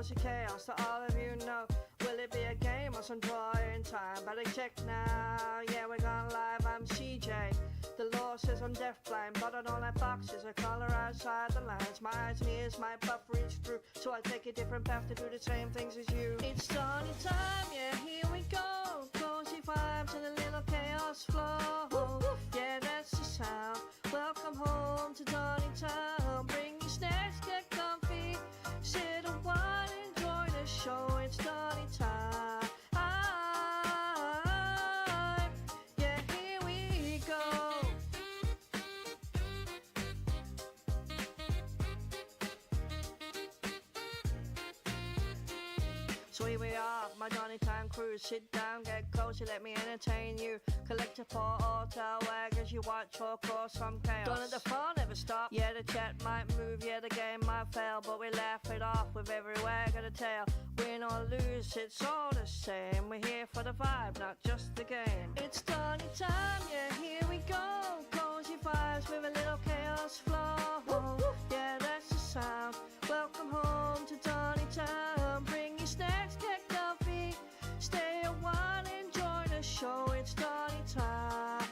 cause of chaos that all of you know. Will it be a game or some drawing time? Better check now, yeah, we're going live, I'm CJ. The law says I'm deafblind, but I don't like boxes. I color outside the lines. My eyes and ears might buff reach through, so I take a different path to do the same things as you. It's starting time, yeah, here we go. Cozy vibes and a little chaos flow. Yeah, that's the sound. Welcome home to Donny Town. Bring your snacks, get comfy. Sit a while, enjoy the show. It's Donny Time. Yeah, here we go. So here we are, my Donny Time crew. Sit down, get cozy, let me entertain you. Collect a paw or tail wag as you watch or cause some chaos. Don't let the fun ever stop. Yeah, the chat might move, yeah, the game might fail, but we laugh it off with every wag of the tail. Win or lose, it's all the same. We're here for the vibe, not just the game. It's Donny Time, yeah, here we go. Cozy vibes with a little chaos flow. Yeah, that's the sound. Welcome home to Donny Town. Bring your snacks, get comfy. Stay a while, enjoy the show. It's Donny Time.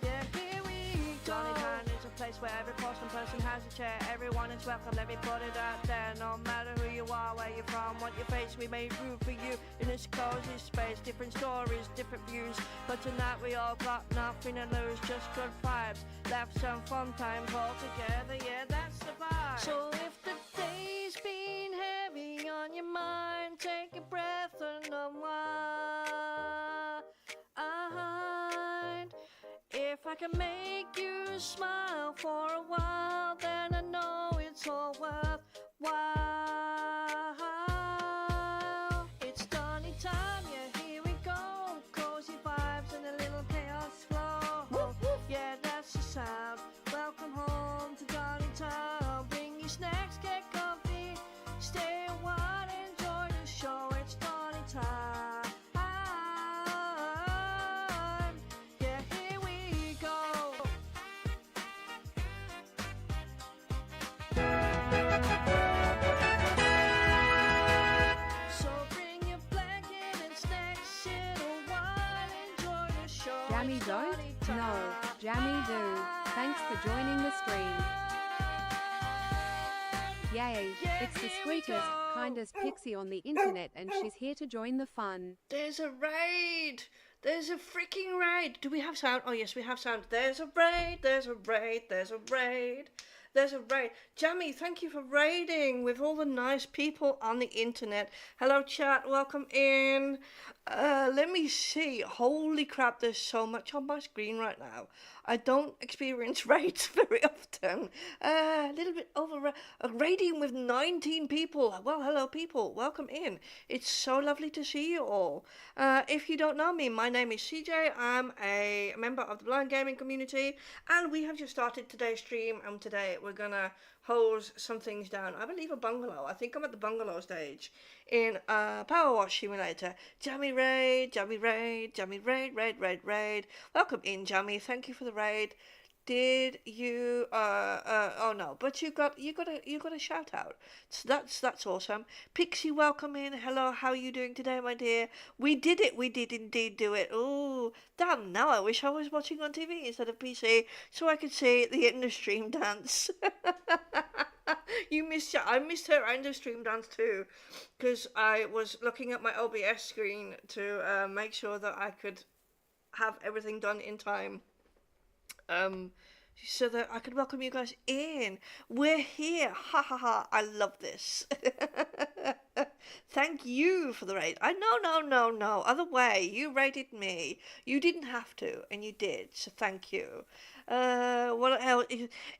Yeah, here we go. Donny Time is a place where every person has a chair. Everyone is welcome, let me put it out there. No matter who you are, where you're from, what you face, we made room for you in this cozy space. Different stories, different views, but tonight we all got nothing to lose. Just good vibes, laughs and fun times all together. Yeah, that's the vibe. So if the day's been heavy on your mind, take a breath and unwind. If I can make you smile for a while, then I know it's all worthwhile. It's Donny Time, yeah, here we go. Cozy vibes and a little chaos flow. Yeah, that's the sound. Welcome home to Donny Town. Bring your snacks, get comfy. Stay a while, enjoy the show. It's Donny Time. Yeah, here we go. So bring your blanket and snacks, sit a while, enjoy the show. Jammy It's don't? Donny No, Time. Jammy do. Thanks for joining the stream. Yay, it's the sweetest, kindest pixie on the internet and she's here to join the fun. There's a raid! There's a freaking raid! Do we have sound? Oh yes, we have sound. There's a raid, there's a raid, there's a raid. There's a raid. Jammy, thank you for raiding with all the nice people on the internet. Hello chat, welcome in. Let me see. Holy crap, there's so much on my screen right now. I don't experience raids very often. A little bit over raiding with 19 people. Well, hello people, welcome in. It's so lovely to see you all. If you don't know me, my name is CJ. I'm a member of the blind gaming community, and we have just started today's stream, and today we're gonna hose some things down. I believe a bungalow. I think I'm at the bungalow stage in Powerwash Simulator. Jammy raid, Jammy raid, Jammy raid, raid. Welcome in, Jammy. Thank you for the raid. Did you oh no, but you got a shout out. So that's awesome. Pixie, welcome in. Hello, how are you doing today, my dear? We did it, we did indeed do it. Oh damn, now I wish I was watching on TV instead of PC so I could see the end of stream dance. I missed her end of stream dance too, because I was looking at my OBS screen to make sure that I could have everything done in time. So that I could welcome you guys in. We're here. Ha ha ha. I love this. Thank you for the raid. No. Other way. You raided me. You didn't have to, and you did. So thank you. What else?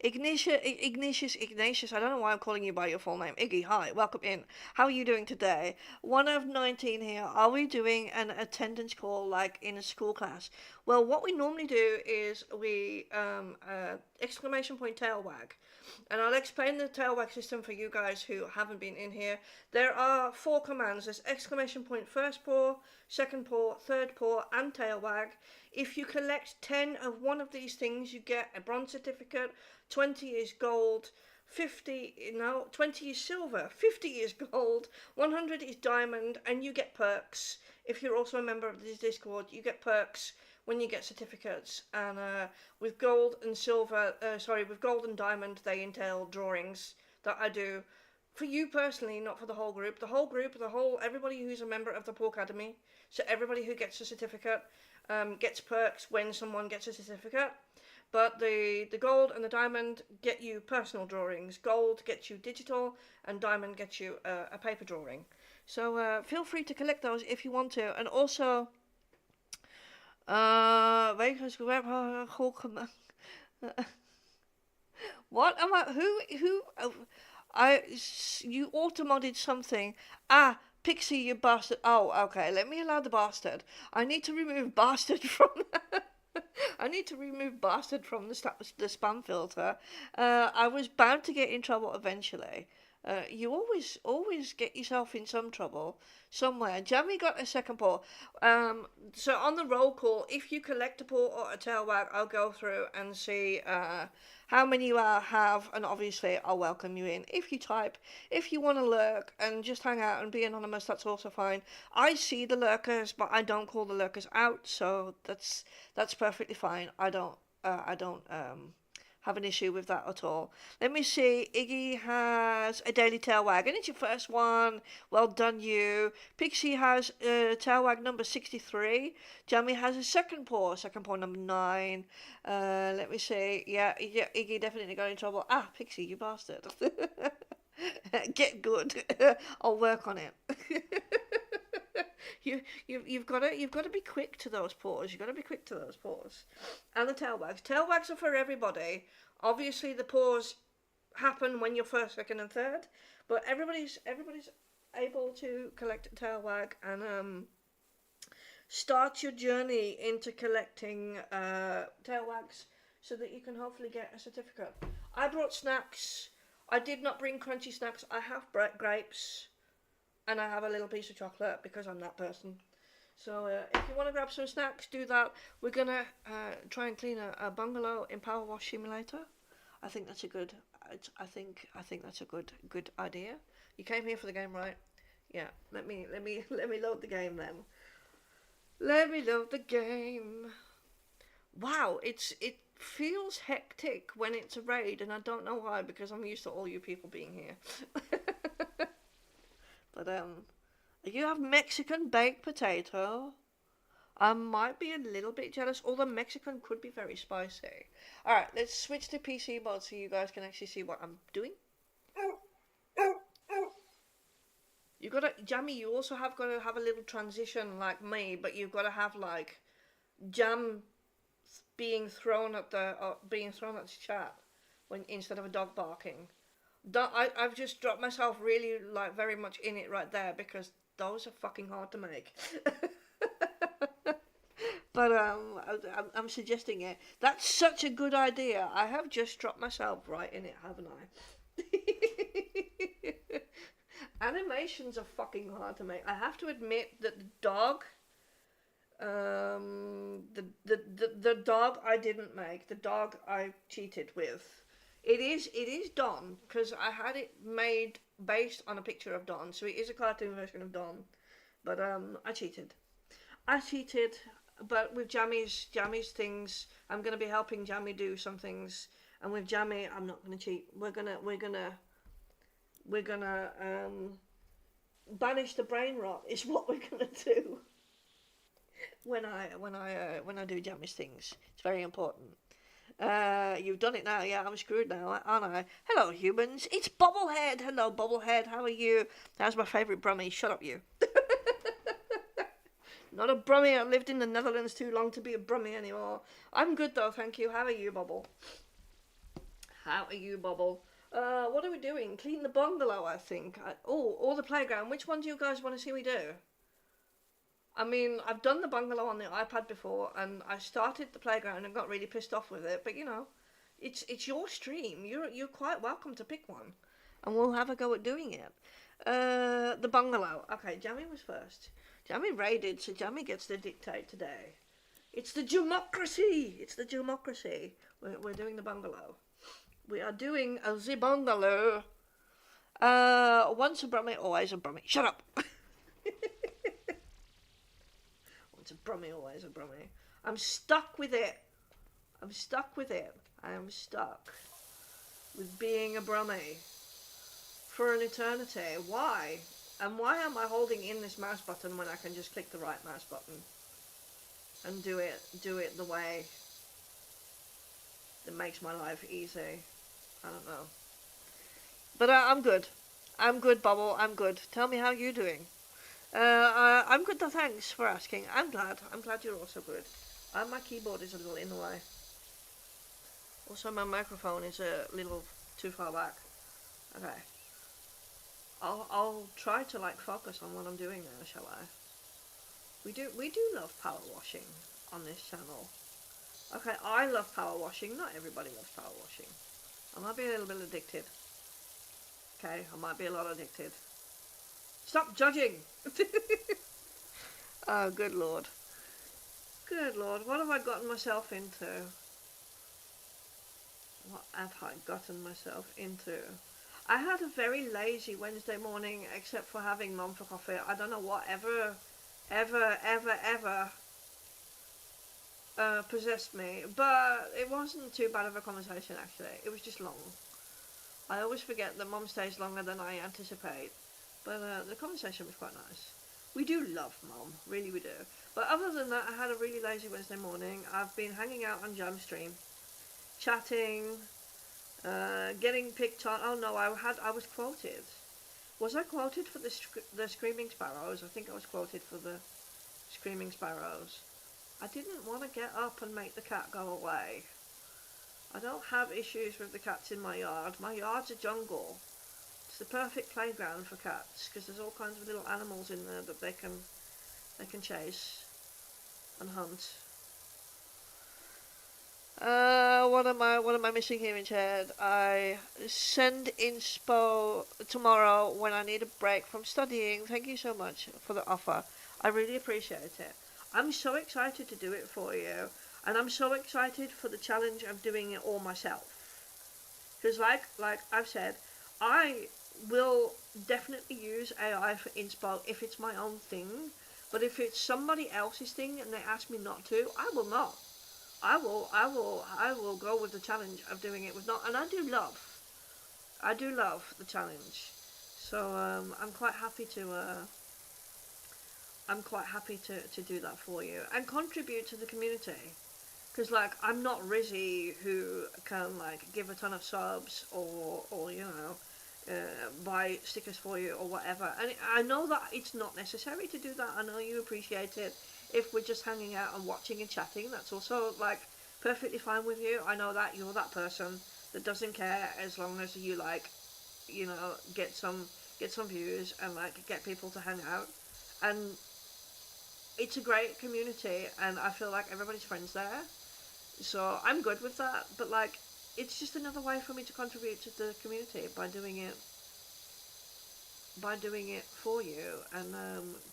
Ignatius. I don't know why I'm calling you by your full name. Iggy, hi. Welcome in. How are you doing today? One of 19 here. Are we doing an attendance call like in a school class? Well, what we normally do is we exclamation point tail wag. And I'll explain the tail wag system for you guys who haven't been in here. There are 4 commands. There's exclamation point first paw, second paw, third paw, and tail wag. If you collect 10 of one of these things, you get a bronze certificate. 20 is gold. 20 is silver, 50 is gold, 100 is diamond, and you get perks. If you're also a member of this Discord, you get perks when you get certificates. And with gold and silver, with gold and diamond, they entail drawings that I do for you personally, not for the whole group. Everybody who's a member of the Poor Academy. So everybody who gets a certificate gets perks when someone gets a certificate. But the gold and the diamond get you personal drawings. Gold gets you digital, and diamond gets you a paper drawing. So feel free to collect those if you want to. And also, what am I? Who? You auto-modded something. Ah, Pixie, you bastard. Oh, okay. Let me allow the bastard. I need to remove bastard from. I need to remove bastard from the spam filter. I was bound to get in trouble eventually. You always get yourself in some trouble somewhere. Jamie got a second paw. So on the roll call, if you collect a paw or a tail wag, I'll go through and see how many you have, and obviously I'll welcome you in. If you type, if you want to lurk and just hang out and be anonymous, that's also fine. I see the lurkers, but I don't call the lurkers out, so that's perfectly fine. I don't have an issue with that at all. Let me see. Iggy has a daily tail wag, and it's your first one. Well done, you. Pixie has tail wag number 63. Jamie has a second paw number 9. Let me see. Yeah, Iggy definitely got in trouble. Ah, Pixie, you bastard. Get good. I'll work on it. You've got to be quick to those paws. You've got to be quick to those paws. And the tail wags. Tail wags are for everybody. Obviously, the paws happen when you're first, second, and third. But everybody's able to collect a tail wag and start your journey into collecting tail wags so that you can hopefully get a certificate. I brought snacks. I did not bring crunchy snacks. I have grapes. And I have a little piece of chocolate because I'm that person. So if you want to grab some snacks, do that. We're going to try and clean a bungalow in Powerwash Simulator. I think that's a good. I think that's a good idea. You came here for the game, right? Yeah. Let me load the game then. Let me load the game. Wow, it feels hectic when it's a raid, and I don't know why, because I'm used to all you people being here. But you have Mexican baked potato. I might be a little bit jealous, although Mexican could be very spicy. Alright, let's switch to PC mode so you guys can actually see what I'm doing. Jammy, you also have got to have a little transition like me, but you've got to have like jam being thrown at the chat when instead of a dog barking. I've just dropped myself really like very much in it right there because those are fucking hard to make. But I'm suggesting it. That's such a good idea. I have just dropped myself right in it, haven't I? Animations are fucking hard to make. I have to admit that the dog, the dog I didn't make, the dog I cheated with. It is Don, because I had it made based on a picture of Don, so it is a cartoon version of Don. But I cheated, but with Jammy's things, I'm gonna be helping Jammy do some things, and with Jammy, I'm not gonna cheat. We're gonna banish the brain rot. Is what we're gonna do when I do Jammy's things. It's very important. You've done it now. Yeah, I'm screwed now, aren't I? Hello, humans. It's Bobblehead. Hello, Bobblehead. How are you? That's my favourite Brummie. Shut up, you. Not a Brummie. I've lived in the Netherlands too long to be a Brummie anymore. I'm good, though, thank you. How are you, Bobble? What are we doing? Clean the bungalow, I think. Or the playground. Which one do you guys want to see me do? I mean, I've done the bungalow on the iPad before, and I started the playground and got really pissed off with it. But you know, it's your stream. You're quite welcome to pick one, and we'll have a go at doing it. The bungalow. Okay, Jammy was first. Jammy raided, so Jammy gets to dictate today. It's the democracy. We're doing the bungalow. We are doing a the bungalow. Once a Brummie, always a Brummie. Shut up. Once a Brummie, always a Brummie. I'm stuck with it. I'm stuck with it. I am stuck with being a Brummie for an eternity. Why? And why am I holding in this mouse button when I can just click the right mouse button and do it the way that makes my life easy? I don't know. But I'm good. I'm good, Bubble. I'm good. Tell me how you're doing. I'm good, though. Thanks for asking. I'm glad. I'm glad you're also good. My keyboard is a little in the way. Also, my microphone is a little too far back. Okay. I'll try to like focus on what I'm doing now, shall I? We do love power washing on this channel. Okay, I love power washing. Not everybody loves power washing. I might be a little bit addicted. Okay, I might be a lot addicted. Stop judging! Oh, good lord. Good lord, what have I gotten myself into? What have I gotten myself into? I had a very lazy Wednesday morning, except for having Mum for coffee. I don't know what ever possessed me, but it wasn't too bad of a conversation actually. It was just long. I always forget that Mum stays longer than I anticipate, but the conversation was quite nice. We do love Mum, really we do. But other than that, I had a really lazy Wednesday morning. I've been hanging out on Jamstream, chatting, getting picked on. Oh no, I was quoted. Was I quoted for the Screaming Sparrows? I think I was quoted for the Screaming Sparrows. I didn't want to get up and make the cat go away. I don't have issues with the cats in my yard. My yard's a jungle. It's the perfect playground for cats because there's all kinds of little animals in there that they can chase and hunt. What am I missing here in chat? I send inspo tomorrow when I need a break from studying. Thank you so much for the offer. I really appreciate it. I'm so excited to do it for you, and I'm so excited for the challenge of doing it all myself. Because like I've said, I will definitely use AI for inspo if it's my own thing, but if it's somebody else's thing and they ask me not to, I will not. I will go with the challenge of doing it with not, and I do love the challenge. So I'm quite happy to do that for you and contribute to the community. Because like I'm not Rizzy who can like give a ton of subs or you know buy stickers for you or whatever. And I know that it's not necessary to do that. I know you appreciate it. If we're just hanging out and watching and chatting, that's also like perfectly fine with you. I know that you're that person that doesn't care as long as you like, you know, get some views and like get people to hang out. And it's a great community and I feel like everybody's friends there. So I'm good with that, but like it's just another way for me to contribute to the community by doing it for you and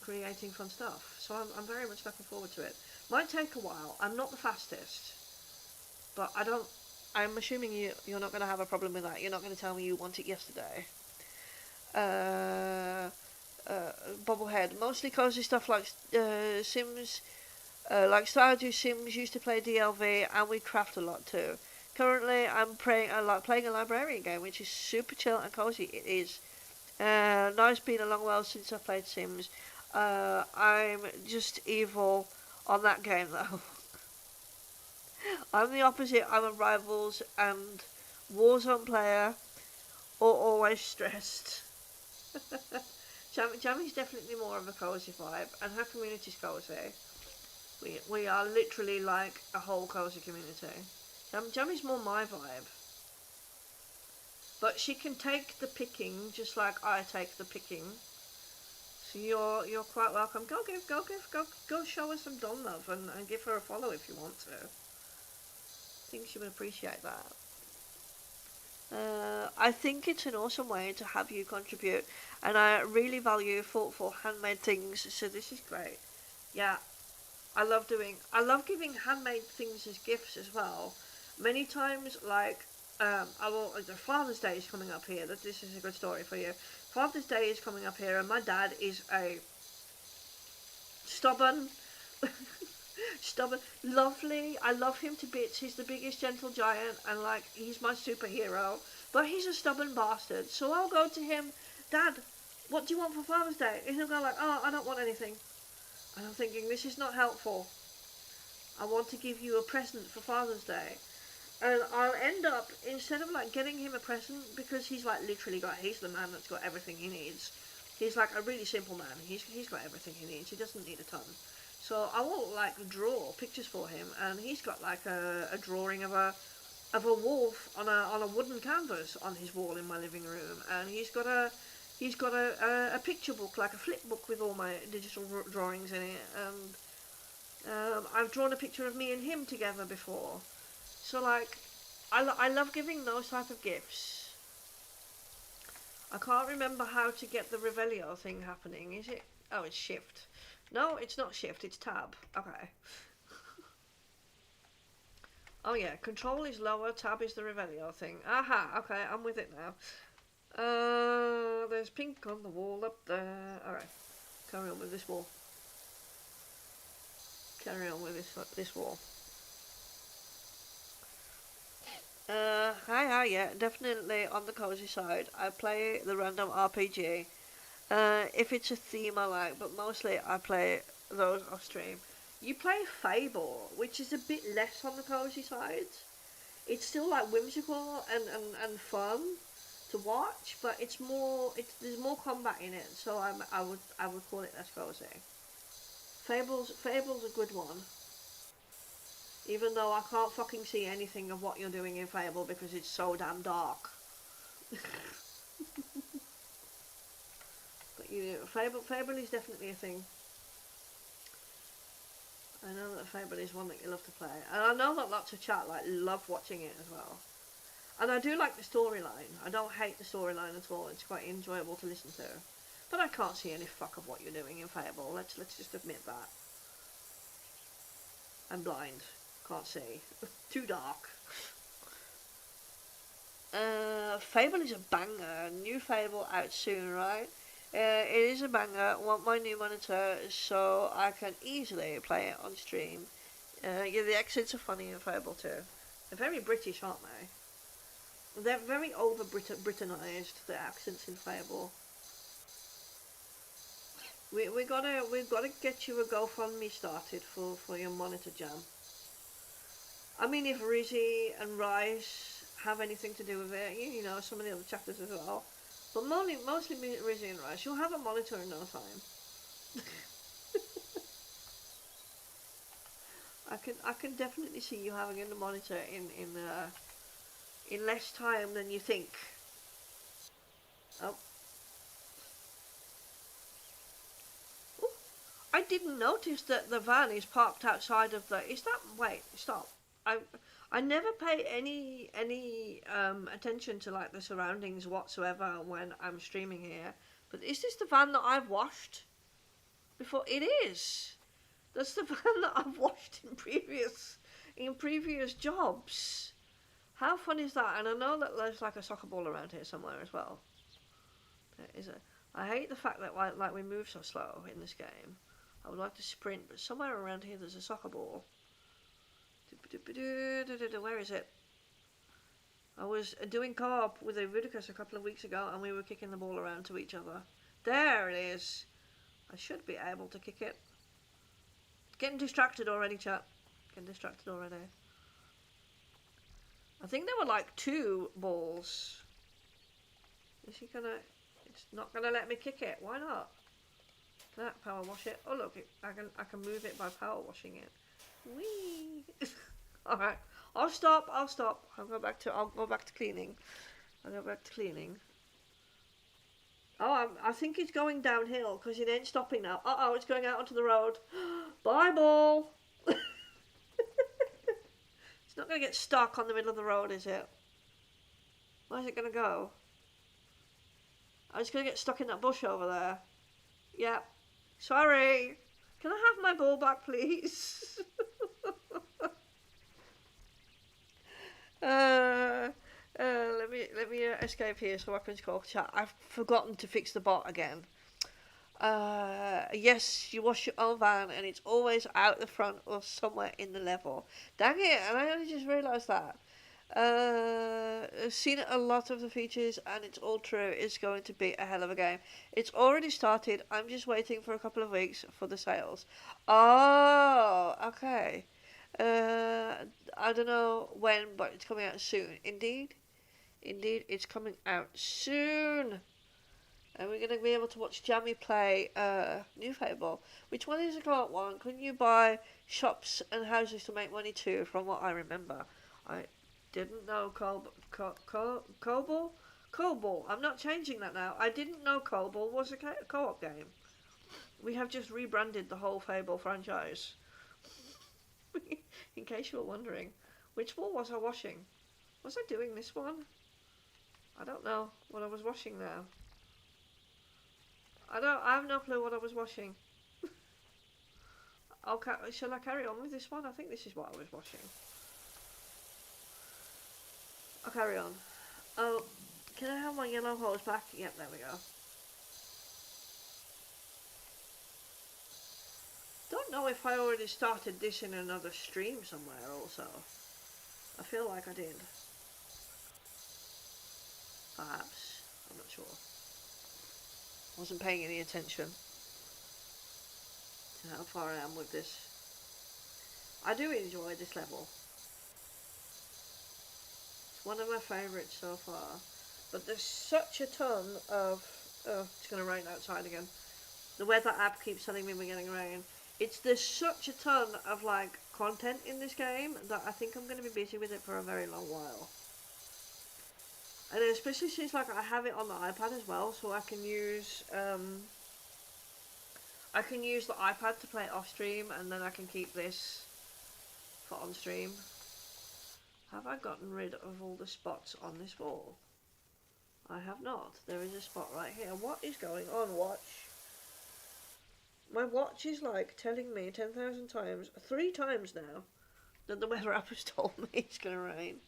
creating fun stuff. So I'm very much looking forward to it. Might take a while. I'm not the fastest, but I'm assuming you're not going to have a problem with that. You're not going to tell me you want it yesterday. Bobblehead. Mostly cozy stuff like Sims, like Stardew Sims. Used to play DLV, and we craft a lot too. Currently, I'm playing a librarian game, which is super chill and cozy. It is. Now it's been a long while since I played Sims. I'm just evil on that game though. I'm the opposite. I'm a Rivals and Warzone player, or always stressed. Jammy's definitely more of a cozy vibe, and her community's cozy. We are literally like a whole cozy community. Jammy's more my vibe. But she can take the picking just like I take the picking. So you're quite welcome. Go show her some Don love and give her a follow if you want to. I think she would appreciate that. I think it's an awesome way to have you contribute, and I really value thoughtful handmade things. So this is great. Yeah, I love giving handmade things as gifts as well. Many times, like Father's Day is coming up here. This is a good story for you. Father's Day is coming up here, and my dad is a stubborn, stubborn, lovely. I love him to bits. He's the biggest gentle giant, and like he's my superhero. But he's a stubborn bastard. So I'll go to him, Dad, what do you want for Father's Day? And he'll go like, oh, I don't want anything. And I'm thinking, this is not helpful. I want to give you a present for Father's Day. And I'll end up, instead of like getting him a present, because he's like literally he's the man that's got everything he needs. He's like a really simple man. He's got everything he needs. He doesn't need a ton. So I will like draw pictures for him, and he's got like a drawing of a wolf on a wooden canvas on his wall in my living room, and he's got a picture book, like a flip book with all my digital drawings in it, and I've drawn a picture of me and him together before. So like, I love giving those type of gifts. I can't remember how to get the Revelio thing happening. Is it? Oh, it's shift. No, it's not shift, it's tab. Okay. Oh yeah, control is lower, tab is the Revelio thing. Aha, okay, I'm with it now. There's pink on the wall up there. Alright, carry on with this wall. Carry on with this wall. Hi, yeah, definitely on the cozy side. I play the random RPG. If it's a theme I like, but mostly I play those off stream. You play Fable, which is a bit less on the cozy side. It's still like whimsical and fun to watch, but there's more combat in it, so I would call it less cozy. Fable's a good one. Even though I can't fucking see anything of what you're doing in Fable because it's so damn dark. But Fable is definitely a thing. I know that Fable is one that you love to play. And I know that lots of chat love watching it as well. And I do like the storyline. I don't hate the storyline at all. It's quite enjoyable to listen to. But I can't see any fuck of what you're doing in Fable. Let's just admit that. I'm blind. Can't see. Too dark. Fable is a banger. New Fable out soon, right? It is a banger. I want my new monitor so I can easily play it on stream. Yeah, the accents are funny in Fable too. They're very British, aren't they? They're very over Britannised, the accents in Fable. We've gotta get you a GoFundMe started for your monitor, Jam. I mean, if Rizzy and Rice have anything to do with it, you know, some of the other chapters as well. But mostly Rizzy and Rice. You'll have a monitor in no time. I can definitely see you having a monitor in less time than you think. Oh. Ooh. I didn't notice that the van is parked outside of the. Is that? Wait, stop. I never pay any attention to like the surroundings whatsoever when I'm streaming here. But is this the van that I've washed before? It is. That's the van that I've washed in previous jobs. How fun is that? And I know that there's like a soccer ball around here somewhere as well. There is a. I hate the fact that like we move so slow in this game. I would like to sprint, but somewhere around here there's a soccer ball. Where is it? I was doing co-op with a Rudicus a couple of weeks ago and we were kicking the ball around to each other. There it is. I should be able to kick it. Getting distracted already, chat. Getting distracted already. I think there were like 2 balls. Is he gonna... It's not gonna let me kick it. Why not? Can I power wash it? Oh look, I can move it by power washing it. Whee! Alright. I'll stop. I'll go back to cleaning. Oh, I think it's going downhill because it ain't stopping now. Uh-oh, it's going out onto the road. Bye, ball. It's not going to get stuck on the middle of the road, is it? Where's it going to go? Oh, it's going to get stuck in that bush over there. Yep. Sorry. Can I have my ball back, please? Let me escape here so I can call chat. I've forgotten to fix the bot again. Yes, you wash your own van and it's always out the front or somewhere in the level. Dang it, and I only just realised that. Seen a lot of the features and it's all true. It's going to be a hell of a game. It's already started. I'm just waiting for a couple of weeks for the sales. Oh, okay. I don't know when, but it's coming out soon. Indeed, it's coming out soon. And we're going to be able to watch Jamie play New Fable. Which one is the current one? Couldn't you buy shops and houses to make money too, from what I remember? I didn't know Cobol. I'm not changing that now. I didn't know Cobol was a co-op game. We have just rebranded the whole Fable franchise. In case you were wondering. Which wall was I washing? Was I doing this one? I don't know what I was washing now. I have no clue what I was washing. Shall I carry on with this one? I think this is what I was washing. I'll carry on. Oh, can I have my yellow hose back? Yep, there we go. Don't know if I already started this in another stream somewhere also. I feel like I did. Perhaps. I'm not sure. Wasn't paying any attention to how far I am with this. I do enjoy this level. It's one of my favourites so far. But there's such a ton of... Oh, it's going to rain outside again. The weather app keeps telling me we're getting rain. There's such a ton of like content in this game that I think I'm going to be busy with it for a very long while. And especially since like I have it on the iPad as well, so I can use the iPad to play off stream, and then I can keep this for on stream. Have I gotten rid of all the spots on this wall? I have not. There is a spot right here. What is going on, watch? My watch is like telling me 10,000 times, 3 times now, that the weather app has told me it's going to rain.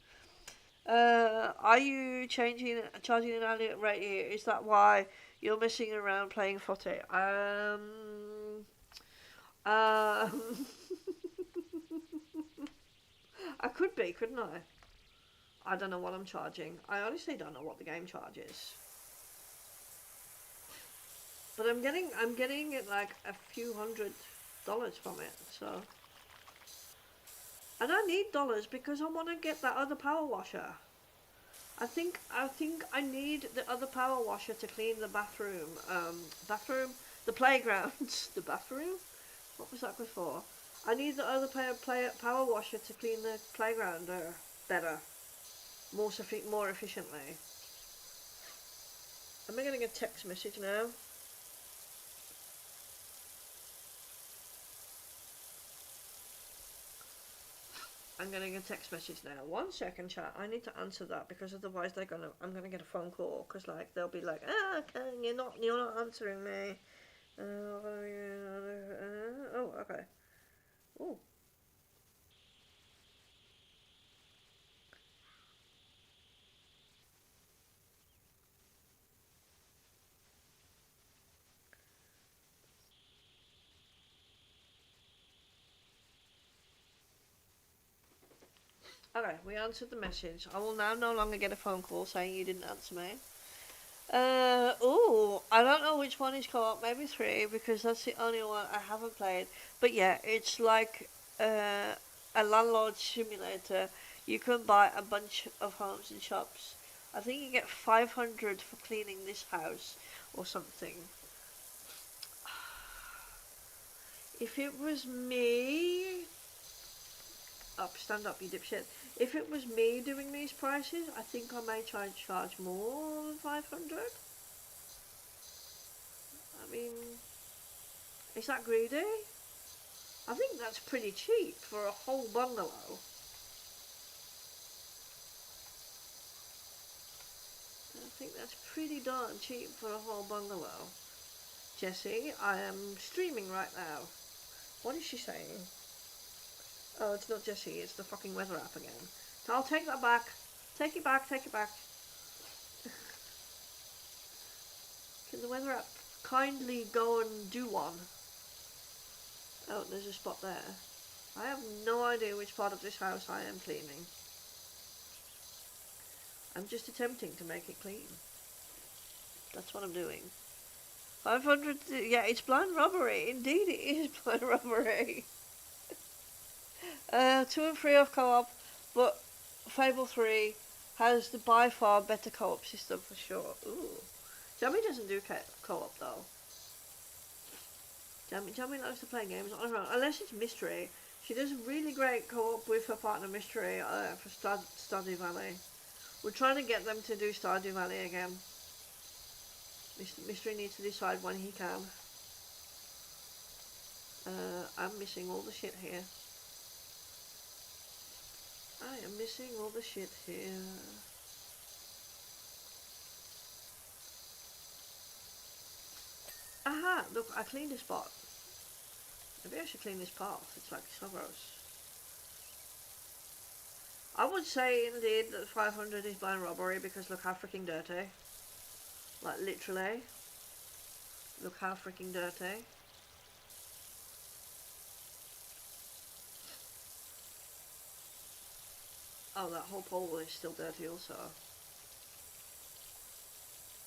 Are you charging an hourly rate here? Is that why you're messing around playing footy? I could be, couldn't I? I don't know what I'm charging. I honestly don't know what the game charges. But I'm getting like a few $100s from it, so. And I need dollars because I want to get that other power washer. I think I need the other power washer to clean the bathroom, the playgrounds, the bathroom. What was that before? I need the other power washer to clean the playground better, more efficiently. Am I getting a text message now? I'm getting a text message now. 1 second, chat. I need to answer that because otherwise I'm gonna get a phone call because like they'll be like, okay, you're not answering me. Oh, okay. Oh. Okay, we answered the message. I will now no longer get a phone call saying you didn't answer me. I don't know which one is co-op, maybe 3, because that's the only one I haven't played. But yeah, it's like a landlord simulator. You can buy a bunch of homes and shops. I think you get 500 for cleaning this house or something. If it was me... stand up, you dipshit. If it was me doing these prices, I think I may try and charge more than 500. I mean, is that greedy? I think that's pretty cheap for a whole bungalow. I think that's pretty darn cheap for a whole bungalow. Jessie, I am streaming right now. What is she saying? Oh, it's not Jessie, it's the fucking weather app again. So I'll take that back. Take it back, take it back. Can the weather app kindly go and do one? Oh, there's a spot there. I have no idea which part of this house I am cleaning. I'm just attempting to make it clean. That's what I'm doing. 500, yeah, it's blind robbery. Indeed, it is blind robbery. 2 and 3 off co-op, but Fable 3 has the by far better co-op system for sure. Ooh. Jamie doesn't do co-op though. Jamie likes to play games on her own, unless it's Mystery. She does really great co-op with her partner Mystery for Stardew Valley. We're trying to get them to do Stardew Valley again. Mystery needs to decide when he can. I'm missing all the shit here. I am missing all the shit here. Aha! Look, I cleaned this spot. Maybe I should clean this path. It's like so gross. I would say indeed that 500 is blind robbery because look how freaking dirty. Like literally. Look how freaking dirty. Oh, that whole pole is still dirty also.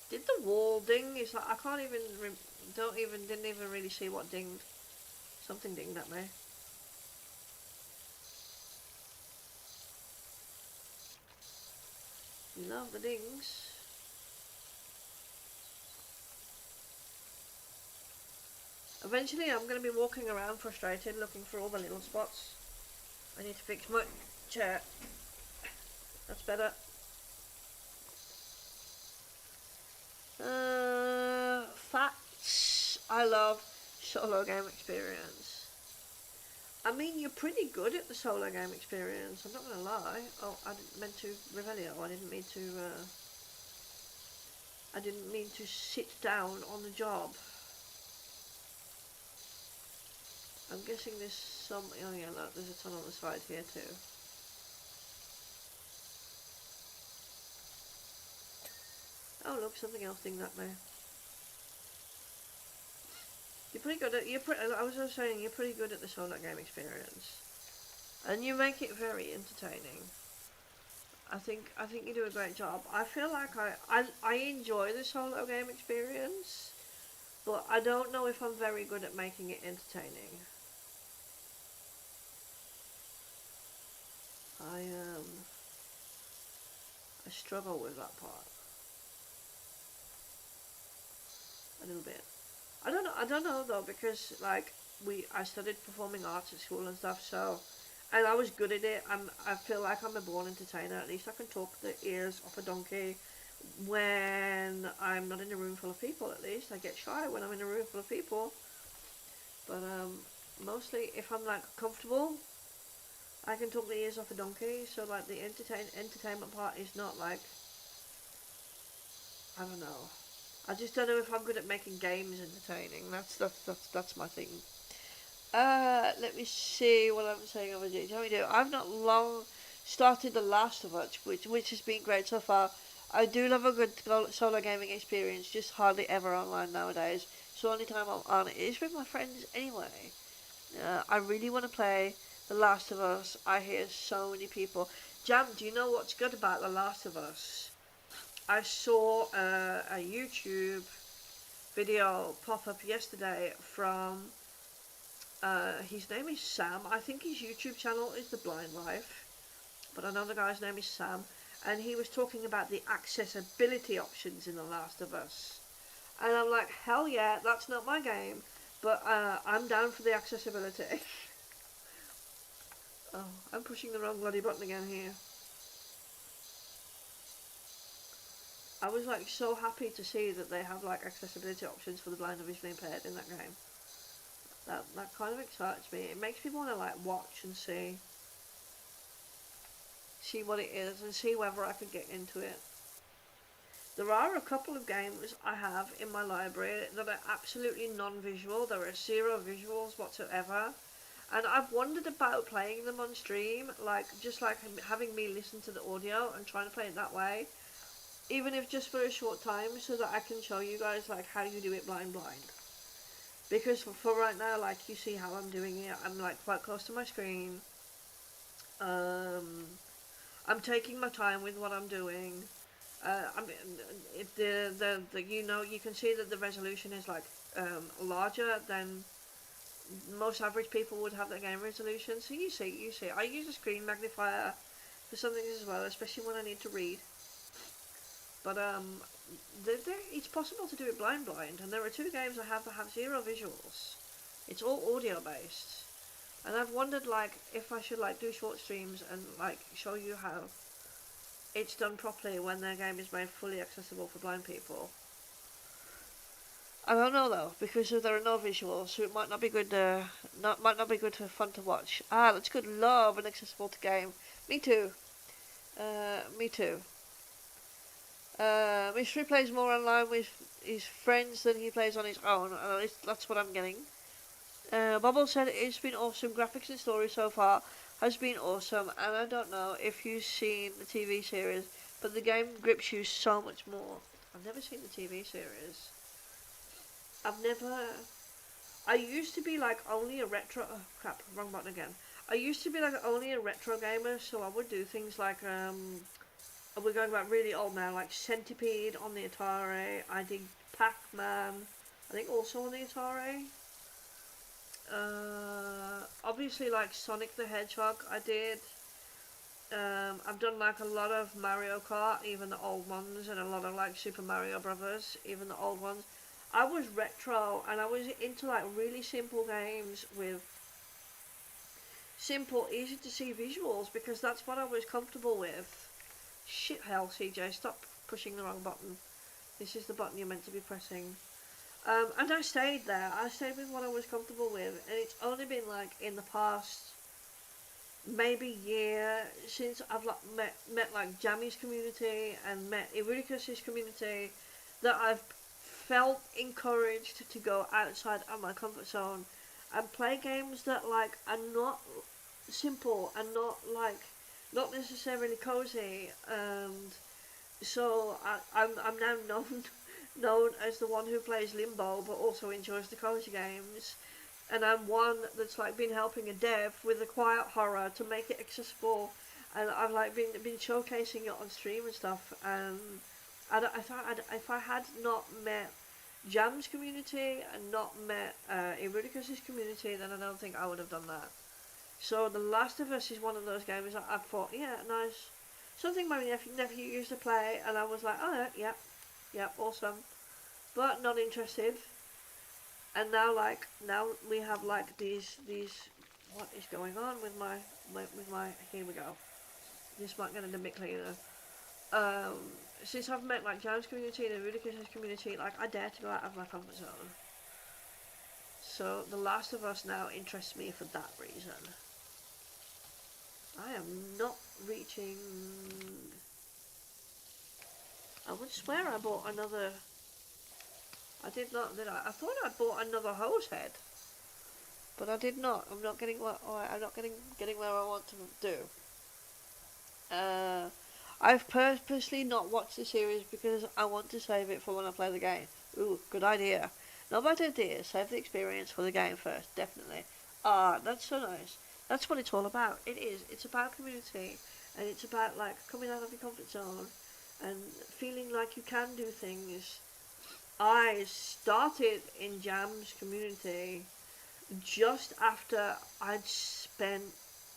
Did the wall ding? It's like I can't even didn't even really see what dinged. Something dinged at me. Love the dings. Eventually I'm going to be walking around frustrated looking for all the little spots. I need to fix my chair. That's better. Facts. I love solo game experience. I mean, you're pretty good at the solo game experience. I'm not gonna lie. Oh, I didn't mean to Revelio. I didn't mean to sit down on the job. I'm guessing there's some. Oh yeah, look, there's a ton on the side here too. Oh look, something else dinged at me. You're pretty good at. I was just saying, you're pretty good at the solo game experience, and you make it very entertaining. I think you do a great job. I feel like I enjoy the solo game experience, but I don't know if I'm very good at making it entertaining. I struggle with that part a little bit. I don't know though, because like I studied performing arts at school and stuff, so and I was good at it. I feel like I'm a born entertainer. At least I can talk the ears off a donkey when I'm not in a room full of people. At least I get shy when I'm in a room full of people. But mostly if I'm like comfortable, I can talk the ears off a donkey. So like the entertainment part is not like, I don't know. I just don't know if I'm good at making games entertaining. That's my thing. Let me see what I'm saying over here. Tell me, I've not long started The Last of Us, which has been great so far. I do love a good solo gaming experience, just hardly ever online nowadays. So the only time I'm on it is with my friends anyway. I really want to play The Last of Us. I hear so many people. Jam, do you know what's good about The Last of Us? I saw a YouTube video pop up yesterday from, his name is Sam. I think his YouTube channel is The Blind Life, but I know the guy's name is Sam, and he was talking about the accessibility options in The Last of Us. And I'm like, hell yeah, that's not my game, but I'm down for the accessibility. Oh, I'm pushing the wrong bloody button again here. I was like so happy to see that they have like accessibility options for the blind and visually impaired in that game. That kind of excites me. It makes me want to like watch and see what it is and see whether I could get into it. There are a couple of games I have in my library that are absolutely non-visual. There are zero visuals whatsoever, And I've wondered about playing them on stream, like just like having me listen to the audio and trying to play it that way, even if just for a short time, so that I can show you guys like how you do it blind. Because for right now, like you see how I'm doing it, I'm like quite close to my screen. Um, I'm taking my time with what I'm doing. I mean, if the you can see that the resolution is like larger than most average people would have their game resolution. So you see. I use a screen magnifier for some things as well, especially when I need to read. But it's possible to do it blind, and there are two games I have that have zero visuals. It's all audio based, and I've wondered like if I should like do short streams and like show you how it's done properly when their game is made fully accessible for blind people. I don't know though, because there are no visuals, so it might not be good. Might not be good for fun to watch. Ah, that's good. Love and accessible to game. Me too. Me too. Mystery plays more online with his friends than he plays on his own. At least that's what I'm getting. Bubble said it's been awesome. Graphics and story so far has been awesome, and I don't know if you've seen the TV series, but the game grips you so much more. I've never seen the TV series. I've never. I used to be like only a retro. Oh crap! Wrong button again. I used to be like only a retro gamer, so I would do things like we're going back really old now, like Centipede on the Atari. I did Pac-Man. I think also on the Atari. Obviously like Sonic the Hedgehog I did. I've done like a lot of Mario Kart, even the old ones, and a lot of like Super Mario Brothers, even the old ones. I was retro and I was into like really simple games with simple, easy to see visuals because that's what I was comfortable with. Shit hell, CJ, stop pushing the wrong button. This is the button you're meant to be pressing. And I stayed there. I stayed with what I was comfortable with, and it's only been like in the past maybe year since I've like met like Jammy's community and met Eurydice's community that I've felt encouraged to go outside of my comfort zone and play games that like are not simple and not necessarily cozy, and so I'm now known as the one who plays Limbo but also enjoys the cozy games, and I'm one that's like been helping a dev with the quiet horror to make it accessible, and I've like been showcasing it on stream and stuff, and if I had not met Jam's community and not met Eurydice's community, then I don't think I would have done that. So The Last of Us is one of those games that I thought, yeah, nice. Something my nephew used to play, and I was like, oh yeah, awesome. But not interested. And now we have like these what is going on with my here we go. This might get a bit cleaner. Since I've met like Jam's community and the Ridiculous community, like I dare to go out of my comfort zone. So The Last of Us now interests me for that reason. I am not reaching. I would swear I bought another. I did not, did I? I thought I bought another hose head, but I did not. I'm not getting what. I'm not getting where I want to do. I've purposely not watched the series because I want to save it for when I play the game. Ooh, good idea. Not bad idea. Save the experience for the game first, definitely. Ah, that's so nice. That's what it's all about. It is. It's about community, and it's about like coming out of your comfort zone and feeling like you can do things. I started in Jam's community just after I'd spent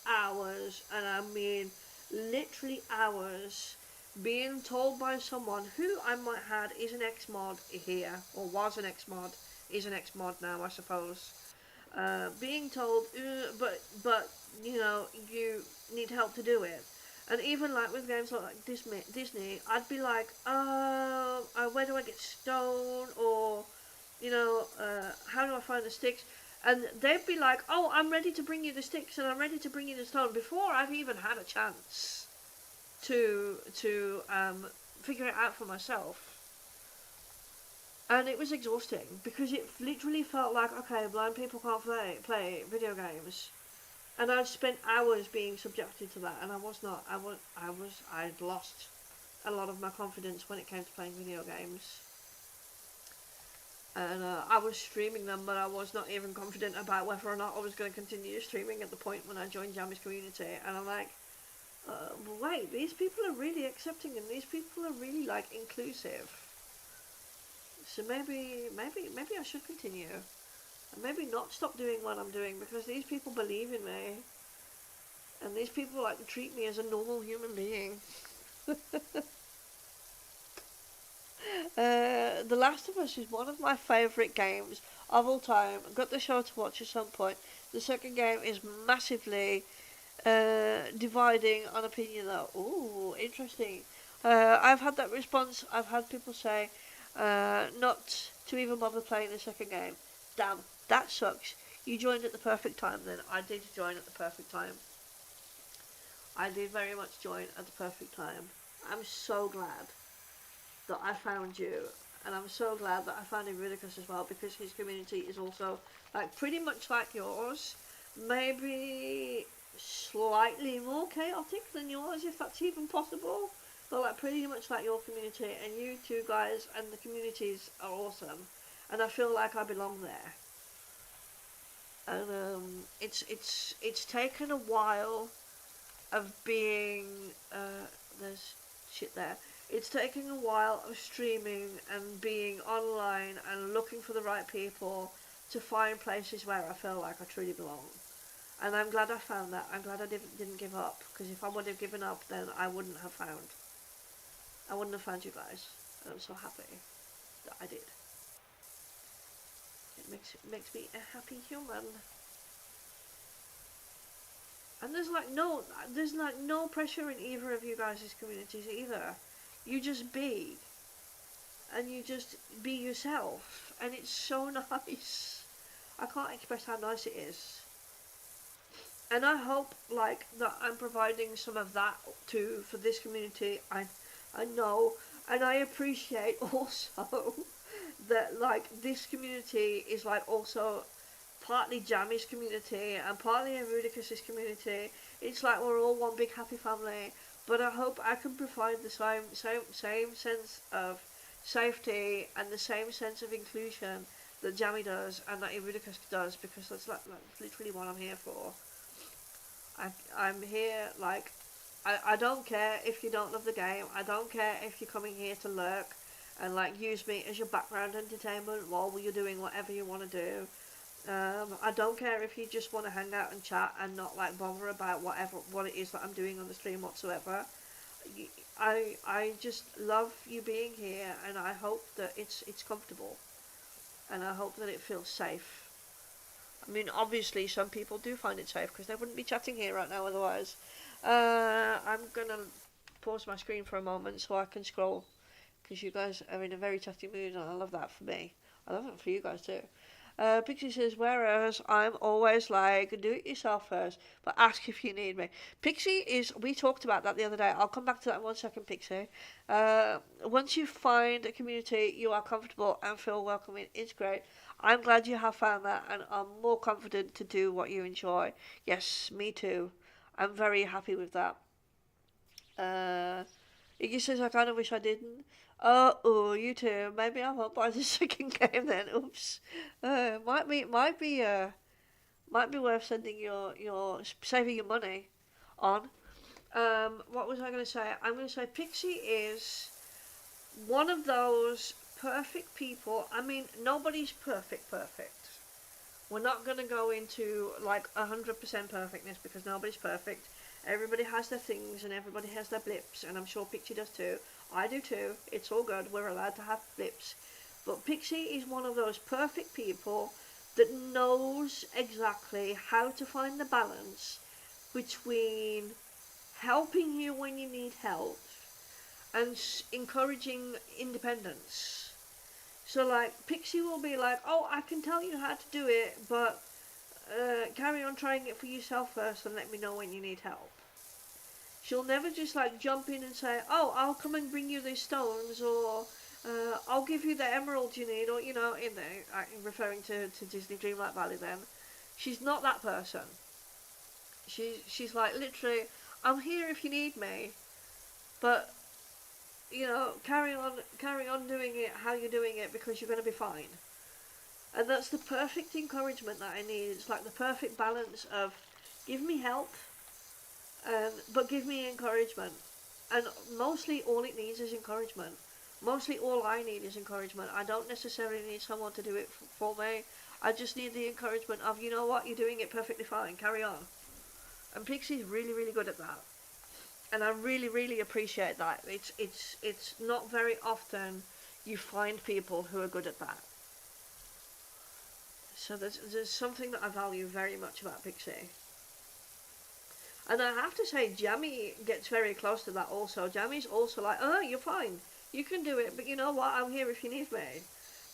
hours, and I mean literally hours, being told by someone who I might add is an ex-mod here, or was an ex-mod, is an ex-mod now I suppose, being told, but you know, you need help to do it. And even like with games like Disney, I'd be like, where do I get stone? Or, you know, how do I find the sticks? And they'd be like, oh, I'm ready to bring you the sticks and I'm ready to bring you the stone before I've even had a chance to figure it out for myself. And it was exhausting because it literally felt like, okay, blind people can't play video games. And I'd spent hours being subjected to that, and I was not. I'd lost a lot of my confidence when it came to playing video games. And I was streaming them, but I was not even confident about whether or not I was going to continue streaming at the point when I joined Jammy's community. And I'm like, wait, these people are really accepting, and these people are really like inclusive. So maybe I should continue, and maybe not stop doing what I'm doing, because these people believe in me, and these people like treat me as a normal human being. The Last of Us is one of my favourite games of all time. I got the show to watch at some point. The second game is massively dividing on opinion though. Ooh, interesting. I've had that response. I've had people say not to even bother playing the second game. Damn, that sucks. You joined at the perfect time then. I did join at the perfect time. I did very much join at the perfect time. I'm so glad that I found you, and I'm so glad that I found Eurydice as well, because his community is also like pretty much like yours, maybe slightly more chaotic than yours, if that's even possible, but like pretty much like your community. And you two guys and the communities are awesome, and I feel like I belong there. And it's taken a while of being there's shit there. It's taking a while of streaming and being online and looking for the right people to find places where I feel like I truly belong. And I'm glad I found that. I'm glad I didn't give up, because if I would have given up, then I wouldn't have found you guys. And I'm so happy that I did. It makes me a happy human. And there's no pressure in either of you guys' communities either. You just be, and you just be yourself, and it's so nice. I can't express how nice it is. And I hope like that I'm providing some of that too for this community. I know, and I appreciate also that like this community is like also partly Jammy's community and partly Eurydice's community. It's like we're all one big happy family. But I hope I can provide the same sense of safety and the same sense of inclusion that Jammy does and that Eurydice does, because that's like literally what I'm here for. I'm here, like, I don't care if you don't love the game. I don't care if you're coming here to lurk and like use me as your background entertainment while you're doing whatever you want to do. I don't care if you just want to hang out and chat and not like bother about what it is that I'm doing on the stream whatsoever. I just love you being here, and I hope that it's comfortable, and I hope that it feels safe. I mean, obviously some people do find it safe, because they wouldn't be chatting here right now otherwise. I'm gonna pause my screen for a moment so I can scroll, because you guys are in a very chatty mood, and I love that for me. I love it for you guys too. Pixie says, whereas I'm always like, do it yourself first, but ask if you need me. Pixie is, we talked about that the other day. I'll come back to that in 1 second, Pixie. Once you find a community you are comfortable and feel welcome in, it's great. I'm glad you have found that, and I'm more confident to do what you enjoy. Yes, me too. I'm very happy with that. Iggy says, I kind of wish I didn't. Oh, you too. Maybe I won't buy the second game then. Oops. Might be worth sending your saving your money on. What was I going to say? I'm going to say Pixie is one of those perfect people. I mean, nobody's perfect. We're not going to go into like 100% perfectness, because nobody's perfect. Everybody has their things and everybody has their blips, and I'm sure Pixie does too. I do too. It's all good. We're allowed to have blips. But Pixie is one of those perfect people that knows exactly how to find the balance between helping you when you need help and encouraging independence. So like Pixie will be like, oh, I can tell you how to do it, but carry on trying it for yourself first and let me know when you need help. She'll never just like jump in and say, oh, I'll come and bring you these stones, or I'll give you the emerald you need, or I'm referring to Disney Dreamlight Valley then. She's not that person. She's like, literally, I'm here if you need me, but carry on doing it how you're doing it because you're going to be fine. And that's the perfect encouragement that I need. It's like the perfect balance of give me help, but give me encouragement. And mostly all it needs is encouragement. Mostly all I need is encouragement. I don't necessarily need someone to do it for me. I just need the encouragement of, you know what, you're doing it perfectly fine, carry on. And Pixie's really, really good at that. And I really, really appreciate that. It's not very often you find people who are good at that. So there's something that I value very much about Pixie. And I have to say, Jammy gets very close to that also. Jammy's also like, oh, you're fine. You can do it, but you know what? I'm here if you need me.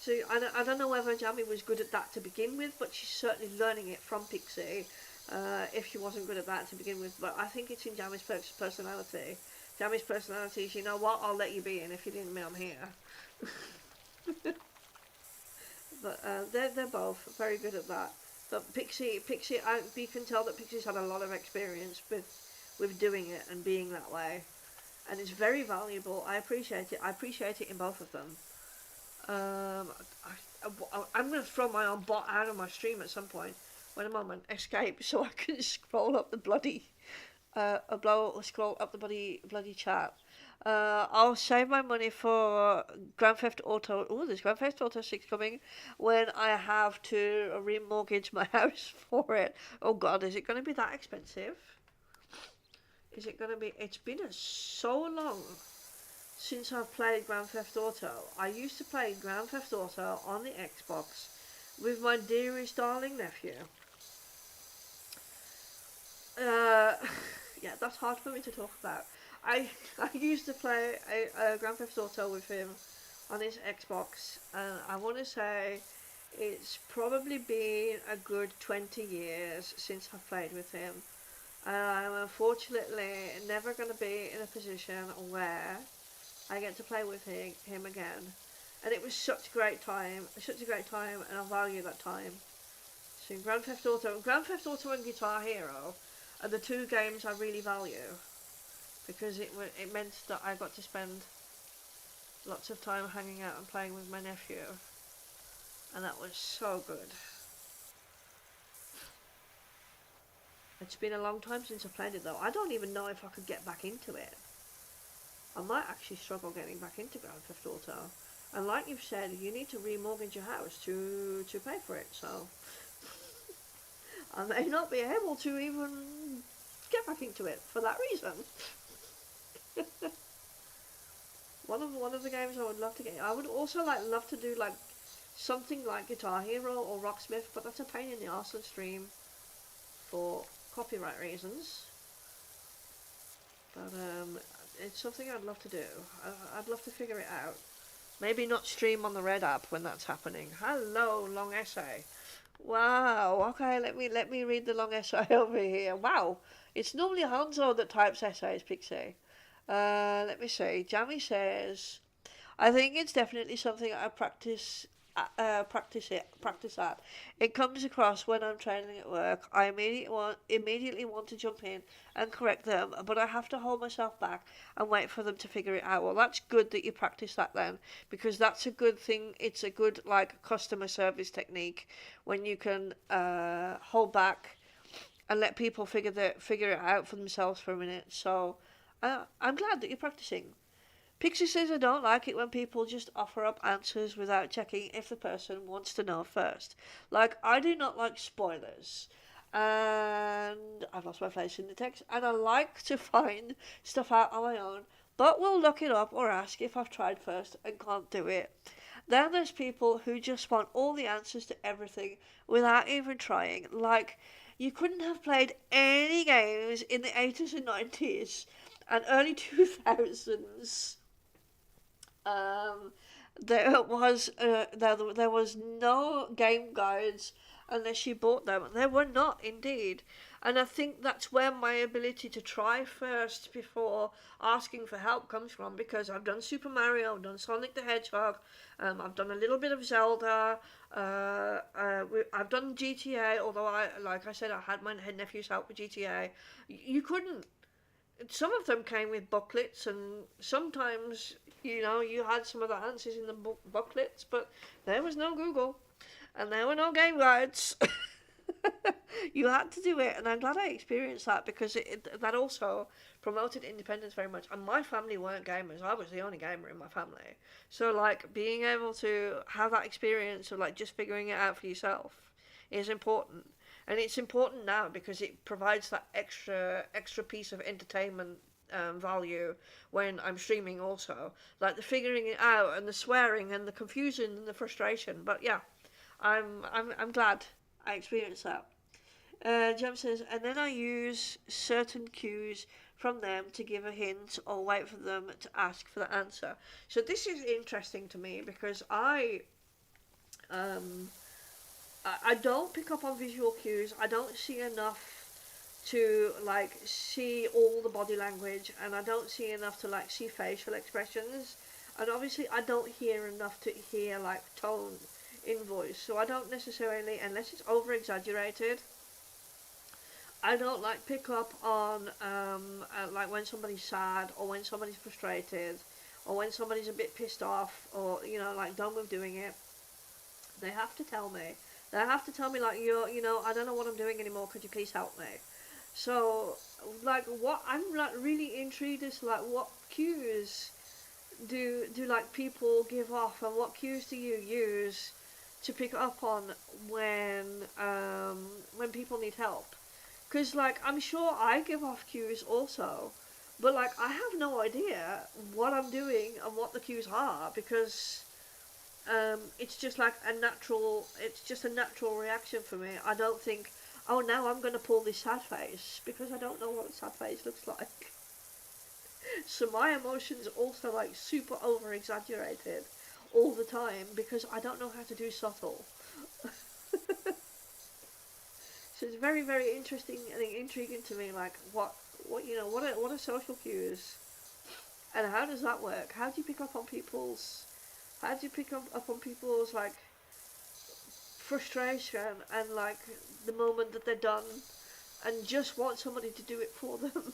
So I don't know whether Jammy was good at that to begin with, but she's certainly learning it from Pixie. If she wasn't good at that to begin with, but I think it's in Jammy's personality. Jammy's personality is, you know what? I'll let you be in. If you need me, I'm here. But they're both very good at that. But Pixie, you can tell that Pixie's had a lot of experience with doing it and being that way, and it's very valuable. I appreciate it. I appreciate it in both of them. I'm going to throw my own bot out of my stream at some point. Wait a moment, escape so I can scroll up the bloody, scroll up the bloody chat. I'll save my money for Grand Theft Auto. Oh, there's Grand Theft Auto 6 coming when I have to remortgage my house for it. Oh God, is it going to be that expensive? Is it going to be? It's been so long since I've played Grand Theft Auto. I used to play Grand Theft Auto on the Xbox with my dearest darling nephew. Yeah, that's hard for me to talk about. I used to play a Grand Theft Auto with him on his Xbox, and I want to say it's probably been a good 20 years since I've played with him. I'm unfortunately never going to be in a position where I get to play with him again. And it was such a great time, and I value that time. So Grand Theft Auto and Guitar Hero are the two games I really value, because it meant that I got to spend lots of time hanging out and playing with my nephew, and that was so good. It's been a long time since I played it though. I don't even know if I could get back into it. I might actually struggle getting back into Grand Theft Auto. And like you've said, you need to remortgage your house to pay for it, so I may not be able to even get back into it for that reason. One of the games I would love to get. I would also love to do something like Guitar Hero or Rocksmith, but that's a pain in the arse on stream for copyright reasons. But it's something I'd love to do. I'd love to figure it out. Maybe not stream on the Red app when that's happening. Hello, long essay. Wow. Okay, let me read the long essay over here. Wow, it's normally Hanzo that types essays, Pixie. Let me see. Jamie says, I think it's definitely something I practice at. It comes across when I'm training at work. I immediately want to jump in and correct them, but I have to hold myself back and wait for them to figure it out. Well, that's good that you practice that then, because that's a good thing. It's a good customer service technique when you can hold back and let people figure it out for themselves for a minute. So I'm glad that you're practicing. Pixie says I don't like it when people just offer up answers without checking if the person wants to know first. I do not like spoilers. And I've lost my place in the text. And I like to find stuff out on my own, but will look it up or ask if I've tried first and can't do it. Then there's people who just want all the answers to everything without even trying. You couldn't have played any games in the 80s and 90s and early 2000s. There was no game guides unless you bought them. They were not, indeed. And I think that's where my ability to try first before asking for help comes from, because I've done Super Mario, I've done Sonic the Hedgehog, I've done a little bit of Zelda, I've done GTA, although like I said, I had my nephew's help with GTA. You couldn't. Some of them came with booklets, and sometimes, you had some of the answers in the booklets, but there was no Google, and there were no game guides. You had to do it, and I'm glad I experienced that, because that also promoted independence very much. And my family weren't gamers; I was the only gamer in my family. So, like, being able to have that experience of like just figuring it out for yourself is important, and it's important now because it provides that extra piece of entertainment value when I'm streaming. Also, like the figuring it out and the swearing and the confusion and the frustration. But yeah, I'm glad I experienced that. Jam says, and then I use certain cues from them to give a hint or wait for them to ask for the answer. So this is interesting to me because I don't pick up on visual cues. I don't see enough to like see all the body language, and I don't see enough to like see facial expressions, and obviously I don't hear enough to hear like tone in voice. So I don't necessarily, unless it's over exaggerated, I don't like pick up on like when somebody's sad or when somebody's frustrated or when somebody's a bit pissed off, or like done with doing it. They have to tell me. They have to tell me like, I don't know what I'm doing anymore. Could you please help me? So like what I'm like really intrigued as to like what cues do like people give off, and what cues do you use to pick up on when people need help? Because, like, I'm sure I give off cues also, but, like, I have no idea what I'm doing and what the cues are, because it's just like it's just a natural reaction for me. I don't think, oh, now I'm going to pull this sad face, because I don't know what a sad face looks like. So my emotions also, like, super over-exaggerated all the time, because I don't know how to do subtle. So it's very, very interesting and intriguing to me, like what are social cues, and how does that work? How do you pick up on people's? How do you pick up on people's like frustration and like the moment that they're done, and just want somebody to do it for them?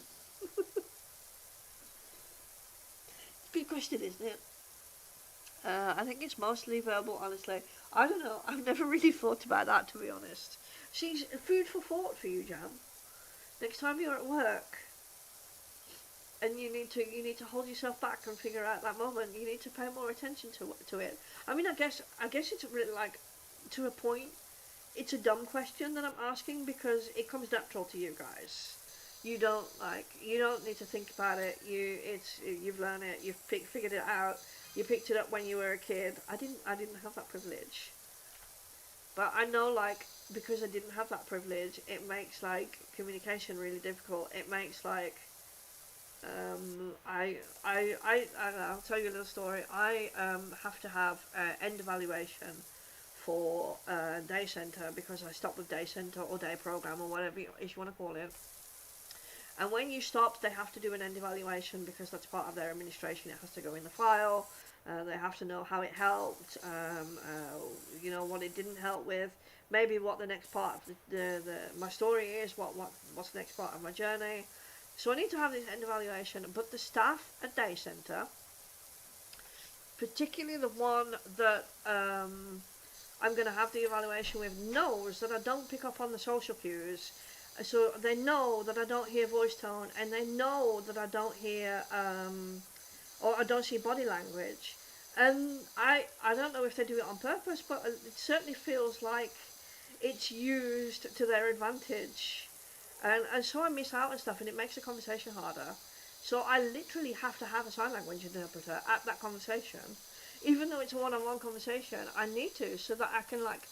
Good question, isn't it? I think it's mostly verbal, honestly. I don't know. I've never really thought about that, to be honest. See, food for thought for you, Jam. Next time you're at work and you need to hold yourself back and figure out that moment, you need to pay more attention to it. I mean, I guess it's really like, to a point, it's a dumb question that I'm asking, because it comes natural to you guys. You don't need to think about it. You've learned it. You've figured it out. You picked it up when you were a kid. I didn't have that privilege. But I know, like, because I didn't have that privilege, it makes like communication really difficult. It makes like I'll tell you a little story. I have to have end evaluation for day centre, because I stopped with day centre or day program or whatever you want to call it. And when you stop, they have to do an end evaluation, because that's part of their administration. It has to go in the file. They have to know how it helped, what it didn't help with, maybe what the next part of my story is, what's the next part of my journey. So I need to have this end evaluation, but the staff at Day Centre, particularly the one that I'm going to have the evaluation with, knows that I don't pick up on the social cues. So they know that I don't hear voice tone, and they know that I don't hear or I don't see body language. And I don't know if they do it on purpose, but it certainly feels like it's used to their advantage. And so I miss out on stuff, and it makes the conversation harder. So I literally have to have a sign language interpreter at that conversation. Even though it's a one-on-one conversation, I need to, so that I can like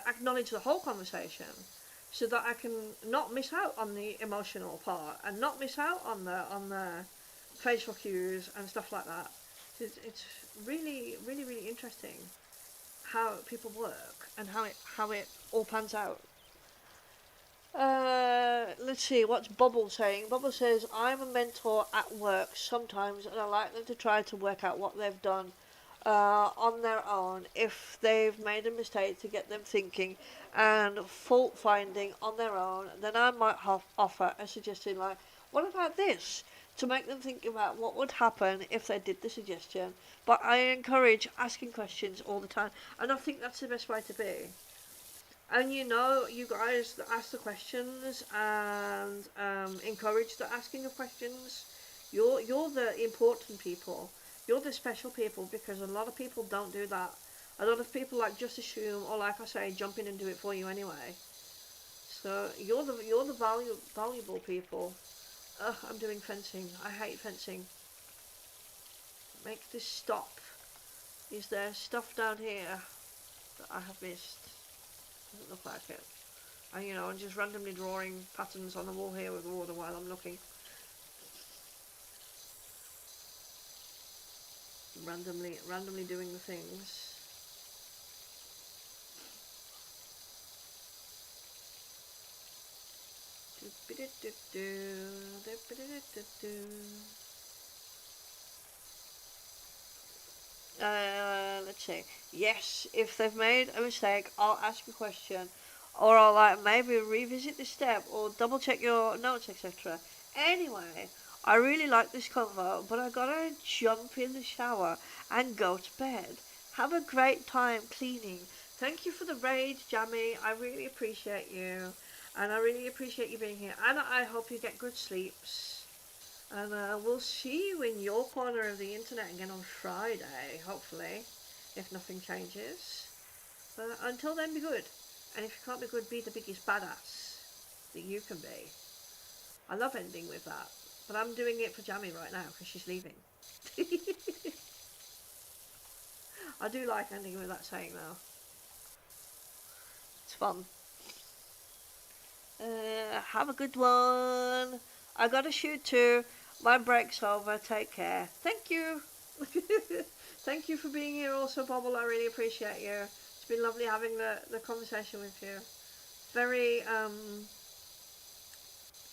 acknowledge the whole conversation, so that I can not miss out on the emotional part and not miss out on the facial cues and stuff like that. It's really, really, really interesting how people work and how it all pans out. Let's see, what's Bubble saying? Bubble says, I'm a mentor at work sometimes, and I like them to try to work out what they've done on their own. If they've made a mistake, to get them thinking and fault finding on their own, then I might offer a suggestion like, what about this? To make them think about what would happen if they did the suggestion. But I encourage asking questions all the time, and I think that's the best way to be. And you know, you guys that ask the questions and encourage the asking of questions, you're the important people. You're the special people, because a lot of people don't do that. A lot of people like just assume, or like I say, jump in and do it for you anyway. So you're the valuable people. Ugh, I'm doing fencing. I hate fencing. Make this stop. Is there stuff down here that I have missed? Doesn't look like it. And you know, I'm just randomly drawing patterns on the wall here with water while I'm looking. Randomly doing the things. Let's see. Yes, if they've made a mistake, I'll ask a question, or I'll like maybe revisit the step, or double check your notes, etc. Anyway, I really like this convo, but I gotta jump in the shower and go to bed. Have a great time cleaning. Thank you for the raid, Jammy. I really appreciate you, and I really appreciate you being here. And I hope you get good sleeps. And we'll see you in your corner of the internet again on Friday, hopefully, if nothing changes. Until then, be good. And if you can't be good, be the biggest badass that you can be. I love ending with that. But I'm doing it for Jammy right now because she's leaving. I do like ending with that saying though. It's fun. Have a good one. I gotta shoot too. My break's over. Take care. Thank you. Thank you for being here also, Bobble. I really appreciate you. It's been lovely having the conversation with you. Very,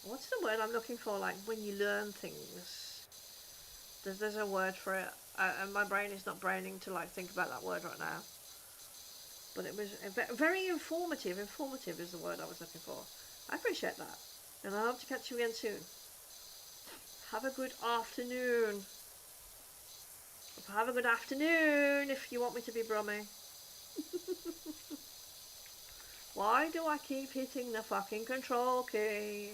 what's the word I'm looking for? Like when you learn things. There's a word for it. And my brain is not braining to like think about that word right now. But it was very informative. Informative is the word I was looking for. I appreciate that. And I hope to catch you again soon. Have a good afternoon. Have a good afternoon if you want me to be brummy. Why do I keep hitting the fucking control key?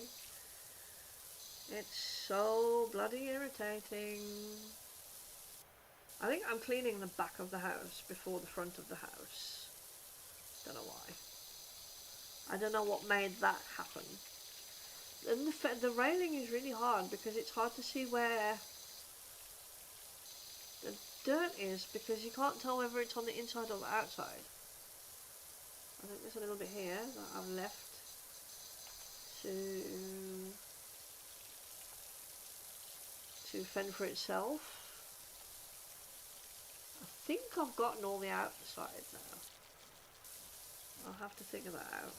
It's so bloody irritating. I think I'm cleaning the back of the house before the front of the house. Don't know why. I don't know what made that happen. And the railing is really hard because it's hard to see where the dirt is, because you can't tell whether it's on the inside or the outside. I think there's a little bit here that I've left to fend for itself. I think I've gotten all the outside now. I'll have to figure that out.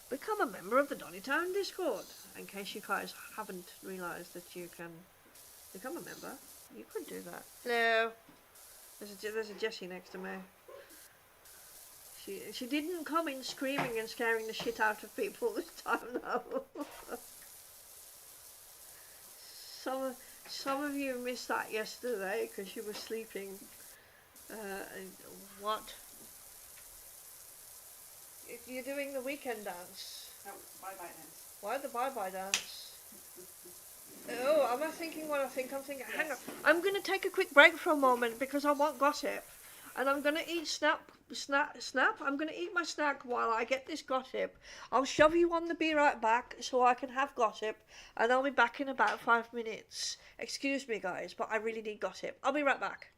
Become a member of the Donnytown Discord, in case you guys haven't realised that you can become a member. You could do that. Hello. There's a Jessie next to me. She didn't come in screaming and scaring the shit out of people this time though. Some of you missed that yesterday because you were sleeping. What? You're doing the weekend dance. No, bye-bye dance. Why the bye-bye dance? Oh, am I thinking what I think I'm thinking? Hang on. I'm going to take a quick break for a moment because I want gossip. And I'm going to eat snap. I'm going to eat my snack while I get this gossip. I'll shove you on the be right back so I can have gossip. And I'll be back in about 5 minutes. Excuse me, guys, but I really need gossip. I'll be right back.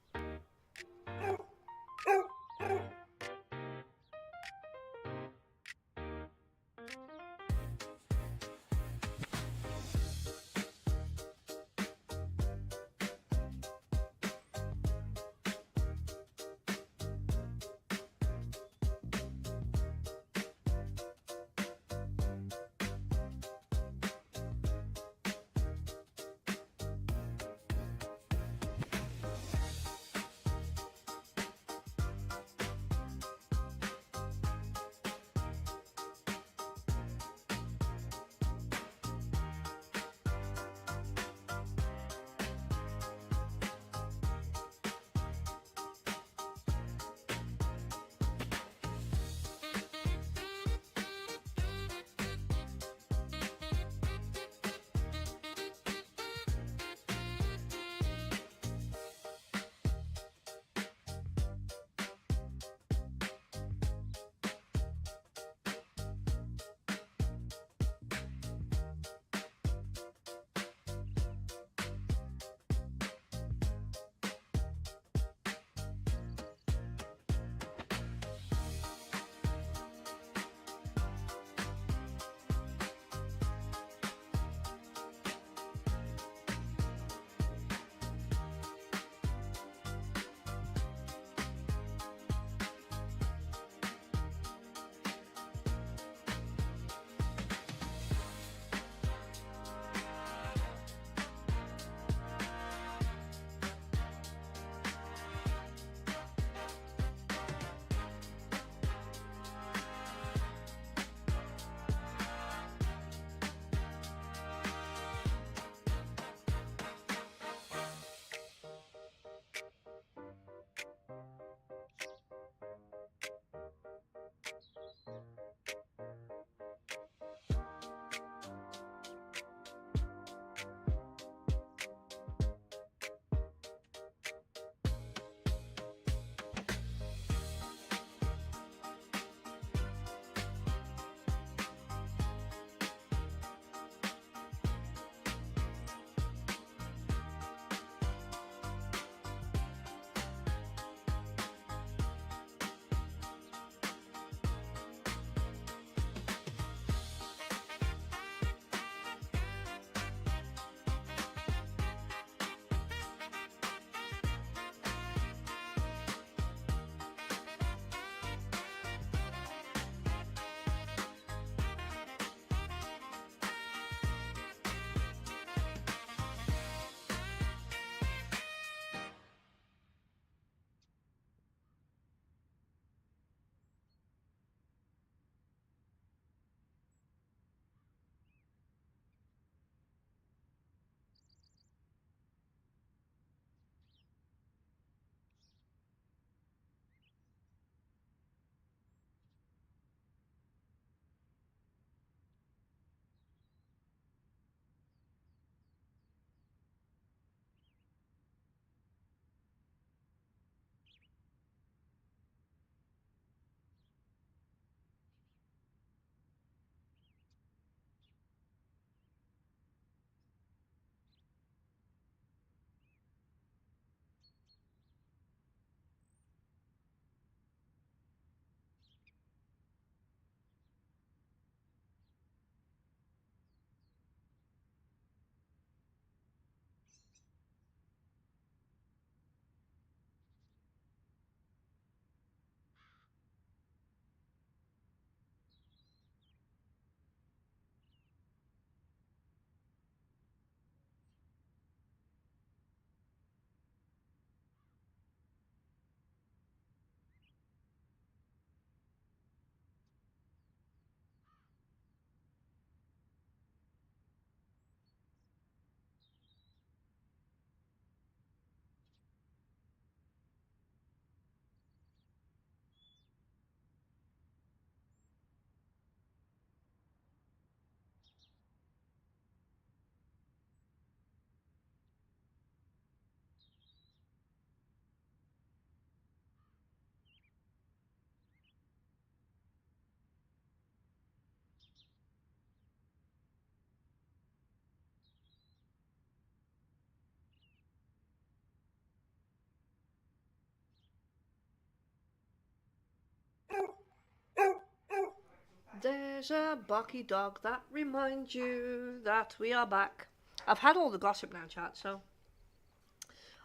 There's a barky dog that reminds you that we are back. I've had all the gossip now, chat, so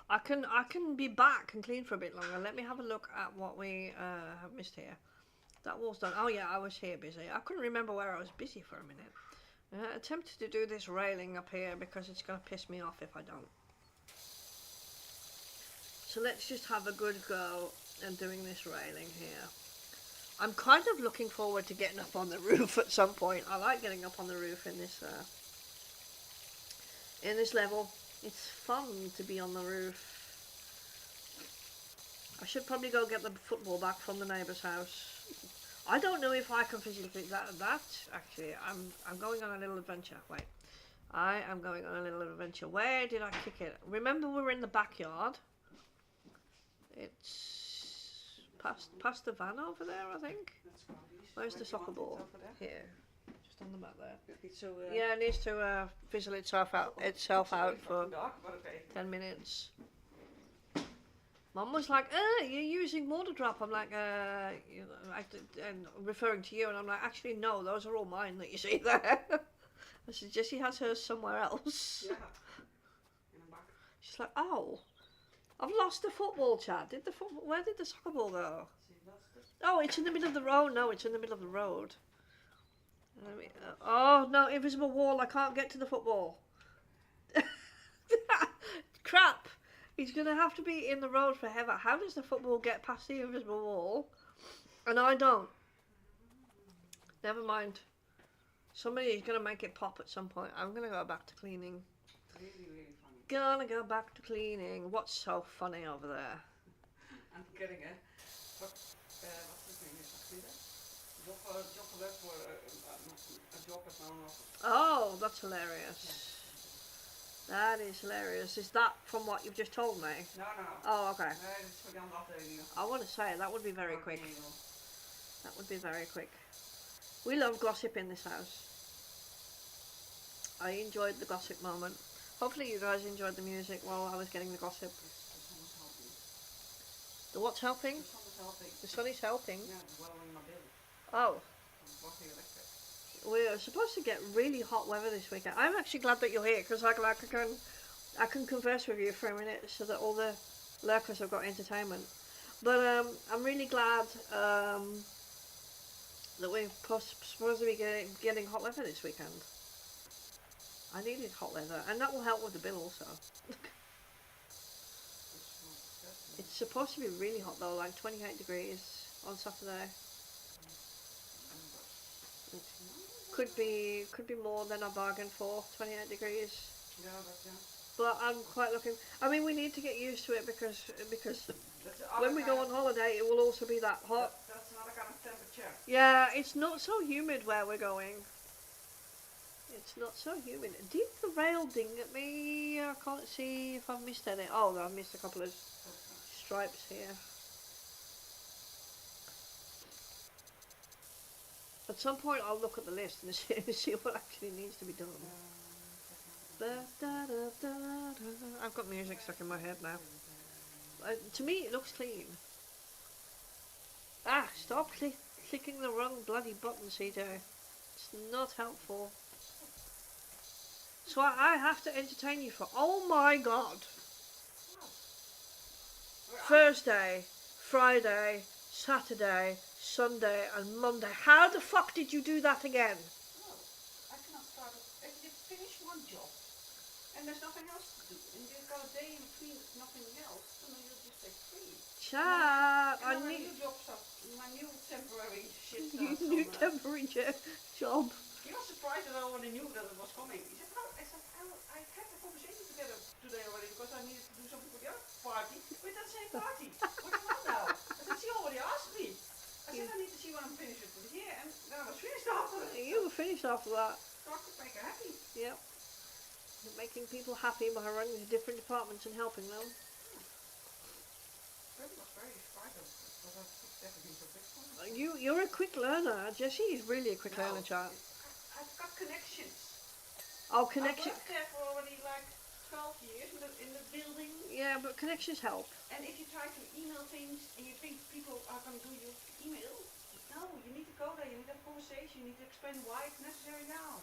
I can be back and clean for a bit longer. Let me have a look at what we have missed here. That wall's done. Oh yeah, I was here busy. I couldn't remember where I was busy for a minute. Attempted to do this railing up here because it's going to piss me off if I don't. So let's just have a good go at doing this railing here. I'm kind of looking forward to getting up on the roof at some point. I like getting up on the roof in this level. It's fun to be on the roof. I should probably go get the football back from the neighbour's house. I don't know if I can physically that actually I'm going on a little adventure. Wait. I am going on a little adventure. Where did I kick it? Remember we were in the backyard. It's past the van over there, I think. Where's the soccer ball? Here. Just on the mat there. Yeah, it needs to fizzle itself out for 10 minutes. Mum was like, you're using water drop. I'm like, and referring to you, and I'm like, actually, no, those are all mine that you see there. I said, Jessie has hers somewhere else. Yeah. In the back. She's like, oh, I've lost the football, Chad. Where did the soccer ball go? Oh, it's in the middle of the road. No, it's in the middle of the road. Oh, no, invisible wall. I can't get to the football. Crap. He's going to have to be in the road forever. How does the football get past the invisible wall? And I don't. Never mind. Somebody is going to make it pop at some point. I'm going to go back to cleaning. Really funny. Gonna go back to cleaning. What's so funny over there? I'm getting it. What's his name? Job work for a job at now. Oh, that's hilarious. That is hilarious. Is that from what you've just told me? No. Oh, okay. It's for the aflevering. I want to say that would be very quick. That would be very quick. We love gossip in this house. I enjoyed the gossip moment. Hopefully you guys enjoyed the music while I was getting the gossip. The what's helping? The sun is helping. The sun is helping. Yeah, well in my bill. Oh. Blocking electric. We're supposed to get really hot weather this weekend. I'm actually glad that you're here because I can converse with you for a minute so that all the lurkers have got entertainment. But I'm really glad that we're supposed to be getting hot weather this weekend. I needed hot weather, and that will help with the bill also. It's supposed to be really hot though, like 28 degrees on Saturday. Could be more than I bargained for, 28 degrees. Yeah, But I'm quite looking. I mean, we need to get used to it because when we go on holiday, it will also be that hot. That's another kind of temperature. Yeah, it's not so humid where we're going. It's not so humid. Did the rail ding at me? I can't see if I've missed any. Oh, I've missed a couple of stripes here. At some point I'll look at the list and see what actually needs to be done. I've got music stuck in my head now. To me it looks clean. Ah, stop clicking the wrong bloody button, CJ. It's not helpful. So I have to entertain you for, oh my god. Thursday, Friday, Saturday, Sunday and Monday. How the fuck did you do that again? Oh, I cannot start it. If you finish one job and there's nothing else to do, and you've got a day in between with nothing else, then you'll just take free. Chat, I my need new job starts, my new temporary shit you starts new on, temporary job. He was surprised that I already knew that it was coming. He said, "No," I said, I had a conversation together today already because I needed to do something for the other party with that same party. What do you want now? I said, she already asked me. I said, I need to see when I'm finished with here, and then I was finished after it. You were finished after that. Start to make her happy. Yep. You're making people happy by running to different departments and helping them. That was very surprising because I fixed everything so quick. You're a quick learner. Jessie is really a quick learner, chat. I've got connections. Oh, connection. I've worked there for already like 12 years in the building. Yeah, but connections help. And if you try to email things and you think people are going to do your email, No, you need to go there, you need to have a conversation, you need to explain why it's necessary now.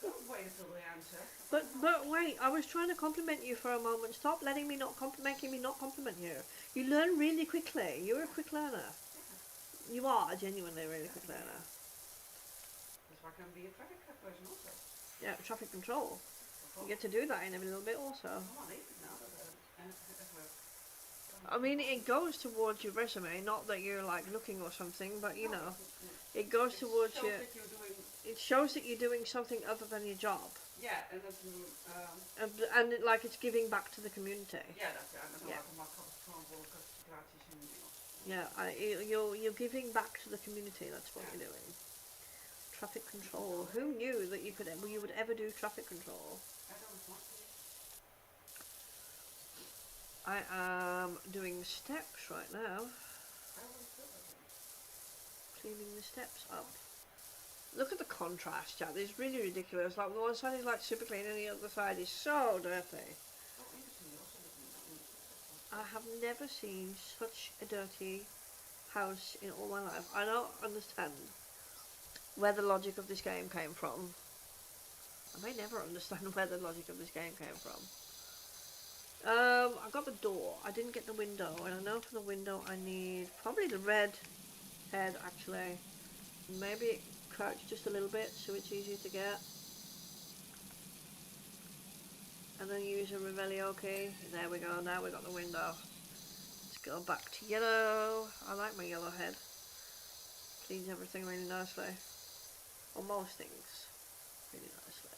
Don't wait until the answer. But wait, I was trying to compliment you for a moment. Stop letting me not making me not compliment you. You learn really quickly. You're a quick learner. You are genuinely a really quick learner. That's why I can be a traffic person also. Yeah, traffic control. You get to do that in a little bit also. I'm on it now, I mean, it goes towards your resume, not that you're like looking or something, but you know, it goes towards your. It shows that you're doing something other than your job. Yeah, and that's And like it's giving back to the community. yeah, that's it. Yeah. Yeah. Yeah, you're giving back to the community. That's what you're doing. Traffic control. Who knew that you would ever do traffic control? I don't want to. I am doing steps right now. Cleaning the steps up. Look at the contrast, Jack. It's really ridiculous. Like, one side is like super clean and the other side is so dirty. I have never seen such a dirty house in all my life. I don't understand where the logic of this game came from. I may never understand where the logic of this game came from. I got the door. I didn't get the window, and I know for the window I need probably the red head actually. Maybe crouch just a little bit so it's easier to get. And then use a Revelio key. There we go, now we got the window. Let's go back to yellow. I like my yellow head. Cleans everything really nicely. Or most things really nicely.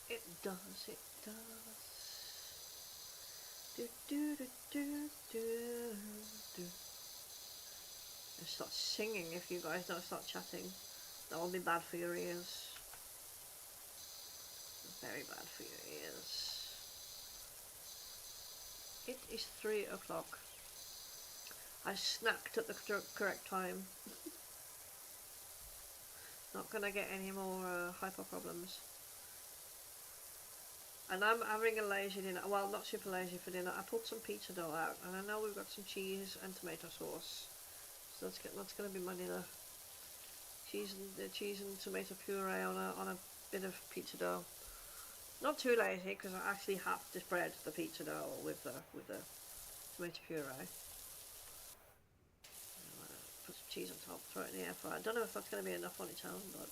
It does, it does. Do do do do do do. And start singing if you guys don't start chatting. That will be bad for your ears. Very bad for your ears. It is 3 o'clock. I snacked at the correct time. Not gonna get any more hyper problems. And I'm having a lazy dinner. Well, not super lazy for dinner. I pulled some pizza dough out, and I know we've got some cheese and tomato sauce. So that's gonna be my dinner. Cheese and tomato puree on a bit of pizza dough. Not too lazy because I actually have to spread the pizza dough with the tomato puree. Put some cheese on top, throw it in the air fryer. I don't know if that's going to be enough on its own, but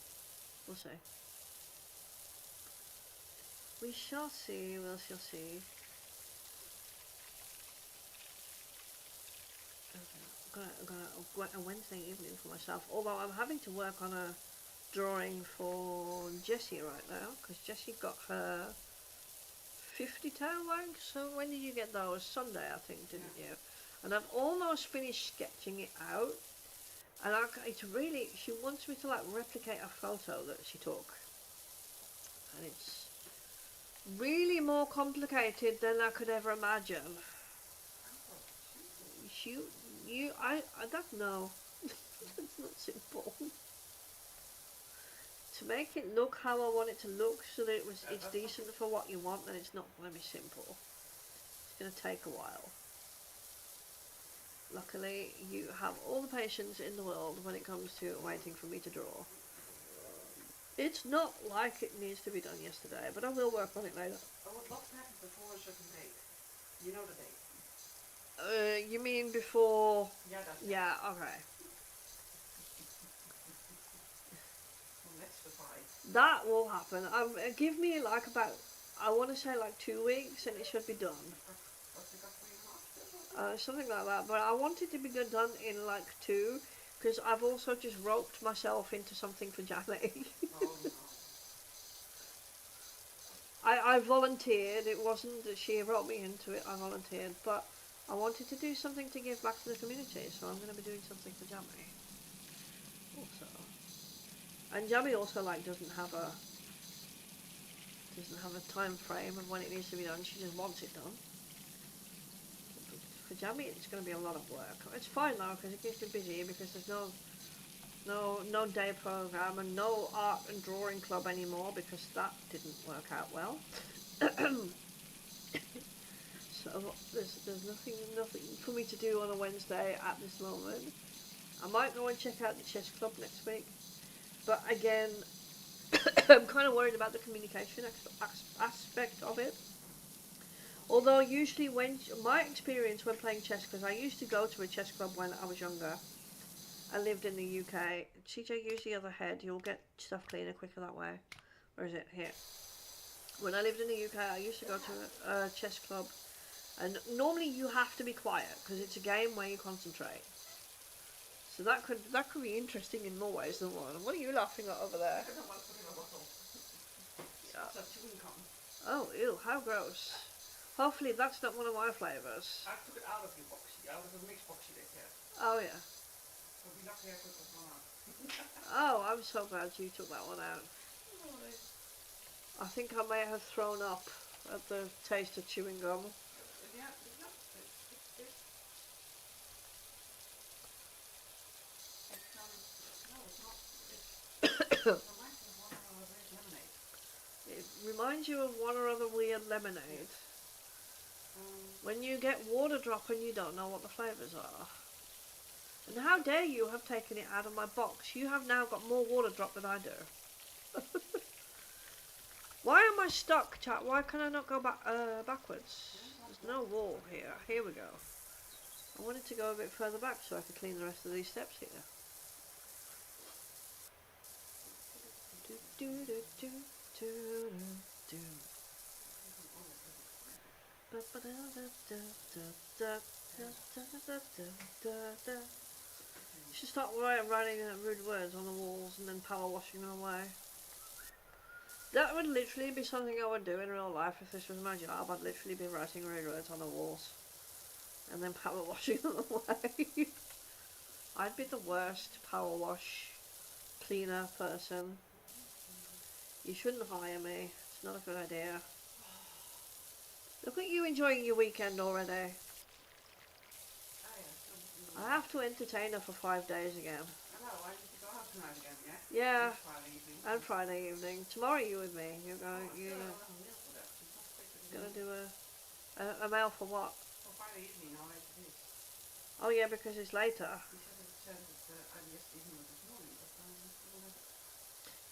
we'll see. We shall see, we shall see. I'm gonna a Wednesday evening for myself, although I'm having to work on a drawing for Jessie right now, because Jessie got her 50 tail wags. So when did you get those? Sunday, I think, didn't you? And I've almost finished sketching it out, and it's really, she wants me to like replicate a photo that she took, and it's really more complicated than I could ever imagine. I don't know. It's not simple. To make it look how I want it to look, so that it's decent for what you want, then it's not going to be simple. It's going to take a while. Luckily, you have all the patience in the world when it comes to waiting for me to draw. It's not like it needs to be done yesterday, but I will work on it later. I would love to have it before a certain date. You know the date? You mean before? Yeah, that's Yeah, okay. let's survive. That will happen. Give me like about, I want to say like 2 weeks and it should be done. What's it got 3.5? Something like that, but I want it to be done in like 2, because I've also just roped myself into something for Jamie. Oh no. I volunteered. It wasn't that she roped me into it, I volunteered, but I wanted to do something to give back to the community, so I'm going to be doing something for Jamie also. And Jamie also like doesn't have a time frame of when it needs to be done. She just wants it done. For Jamie, it's going to be a lot of work. It's fine now because it keeps me busy, because there's no day program and no art and drawing club anymore, because that didn't work out well. So there's nothing for me to do on a Wednesday at this moment. I might go and check out the chess club next week, but again, I'm kind of worried about the communication aspect of it. Although usually my experience when playing chess, because I used to go to a chess club when I was younger. I lived in the UK. CJ, use the other head. You'll get stuff cleaner quicker that way. Where is it? Here. When I lived in the UK, I used to go to a chess club, and normally you have to be quiet because it's a game where you concentrate. So that could be interesting in more ways than one. What are you laughing at over there? That's a chewing gum. Oh, ew! How gross. Hopefully that's not one of my flavours. I took it out of your box, out of the mix box you did here. Oh yeah. So we lucky I took that one out. Oh, I'm so glad you took that one out. I think I may have thrown up at the taste of chewing gum. Yeah, it's not. No, it's not. It reminds me of one of our red lemonade. It reminds you of one or other weird lemonade. When you get water drop and you don't know what the flavours are. And how dare you have taken it out of my box? You have now got more water drop than I do. Why am I stuck, chat? Why can I not go backwards? There's no wall here. Here we go. I wanted to go a bit further back so I could clean the rest of these steps here. You should start writing rude words on the walls and then power washing them away. That would literally be something I would do in real life if this was my job. I'd literally be writing rude words on the walls and then power washing them away. I'd be the worst power wash cleaner person. You shouldn't hire me. It's not a good idea. Look at you enjoying your weekend already. I have to entertain her for 5 days again. I know, I need to go out tonight again, yeah? Yeah, Friday evening. and Friday evening. Tomorrow you with me. You're going to do a mail for what? For Friday evening, how late it is. Oh yeah, because it's later. He said it I just evening this morning,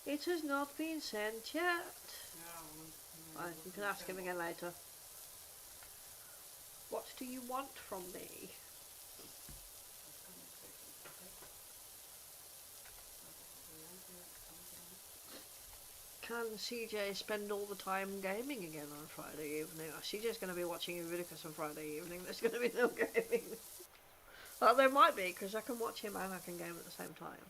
but It has not been sent yet. no, You can ask him again later. What do you want from me? Can CJ spend all the time gaming again on Friday evening? Oh, CJ's going to be watching Leviticus on Friday evening. There's going to be no gaming. Well, there might be, because I can watch him and I can game at the same time.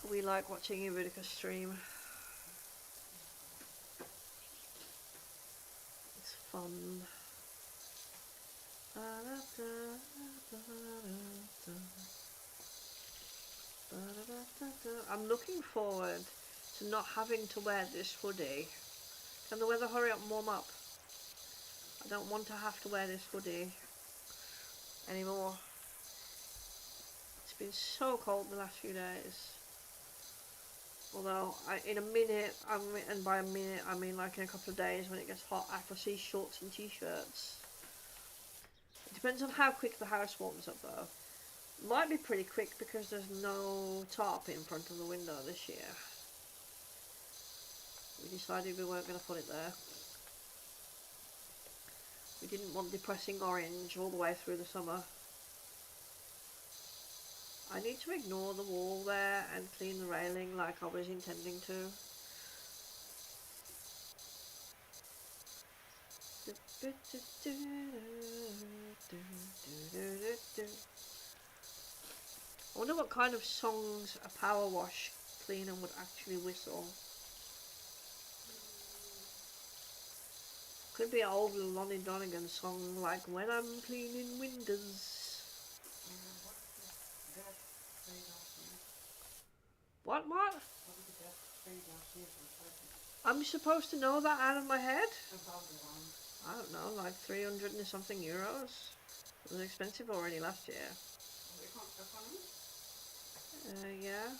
We like watching Leviticus stream. It's fun. I'm looking forward to not having to wear this hoodie. Can the weather hurry up and warm up? I don't want to have to wear this hoodie anymore. It's been so cold the last few days. Although, in a minute, and by a minute I mean like in a couple of days when it gets hot, I can see shorts and t-shirts. It depends on how quick the house warms up though. Might be pretty quick because there's no tarp in front of the window this year. We decided we weren't going to put it there. We didn't want depressing orange all the way through the summer. I need to ignore the wall there and clean the railing like I was intending to. I wonder what kind of songs a power wash cleaner would actually whistle. Could be an old Lonnie Donegan song like When I'm Cleaning Windows. What? I'm supposed to know that out of my head? I don't know, like 300 and something euros. It was expensive already last year. Yeah.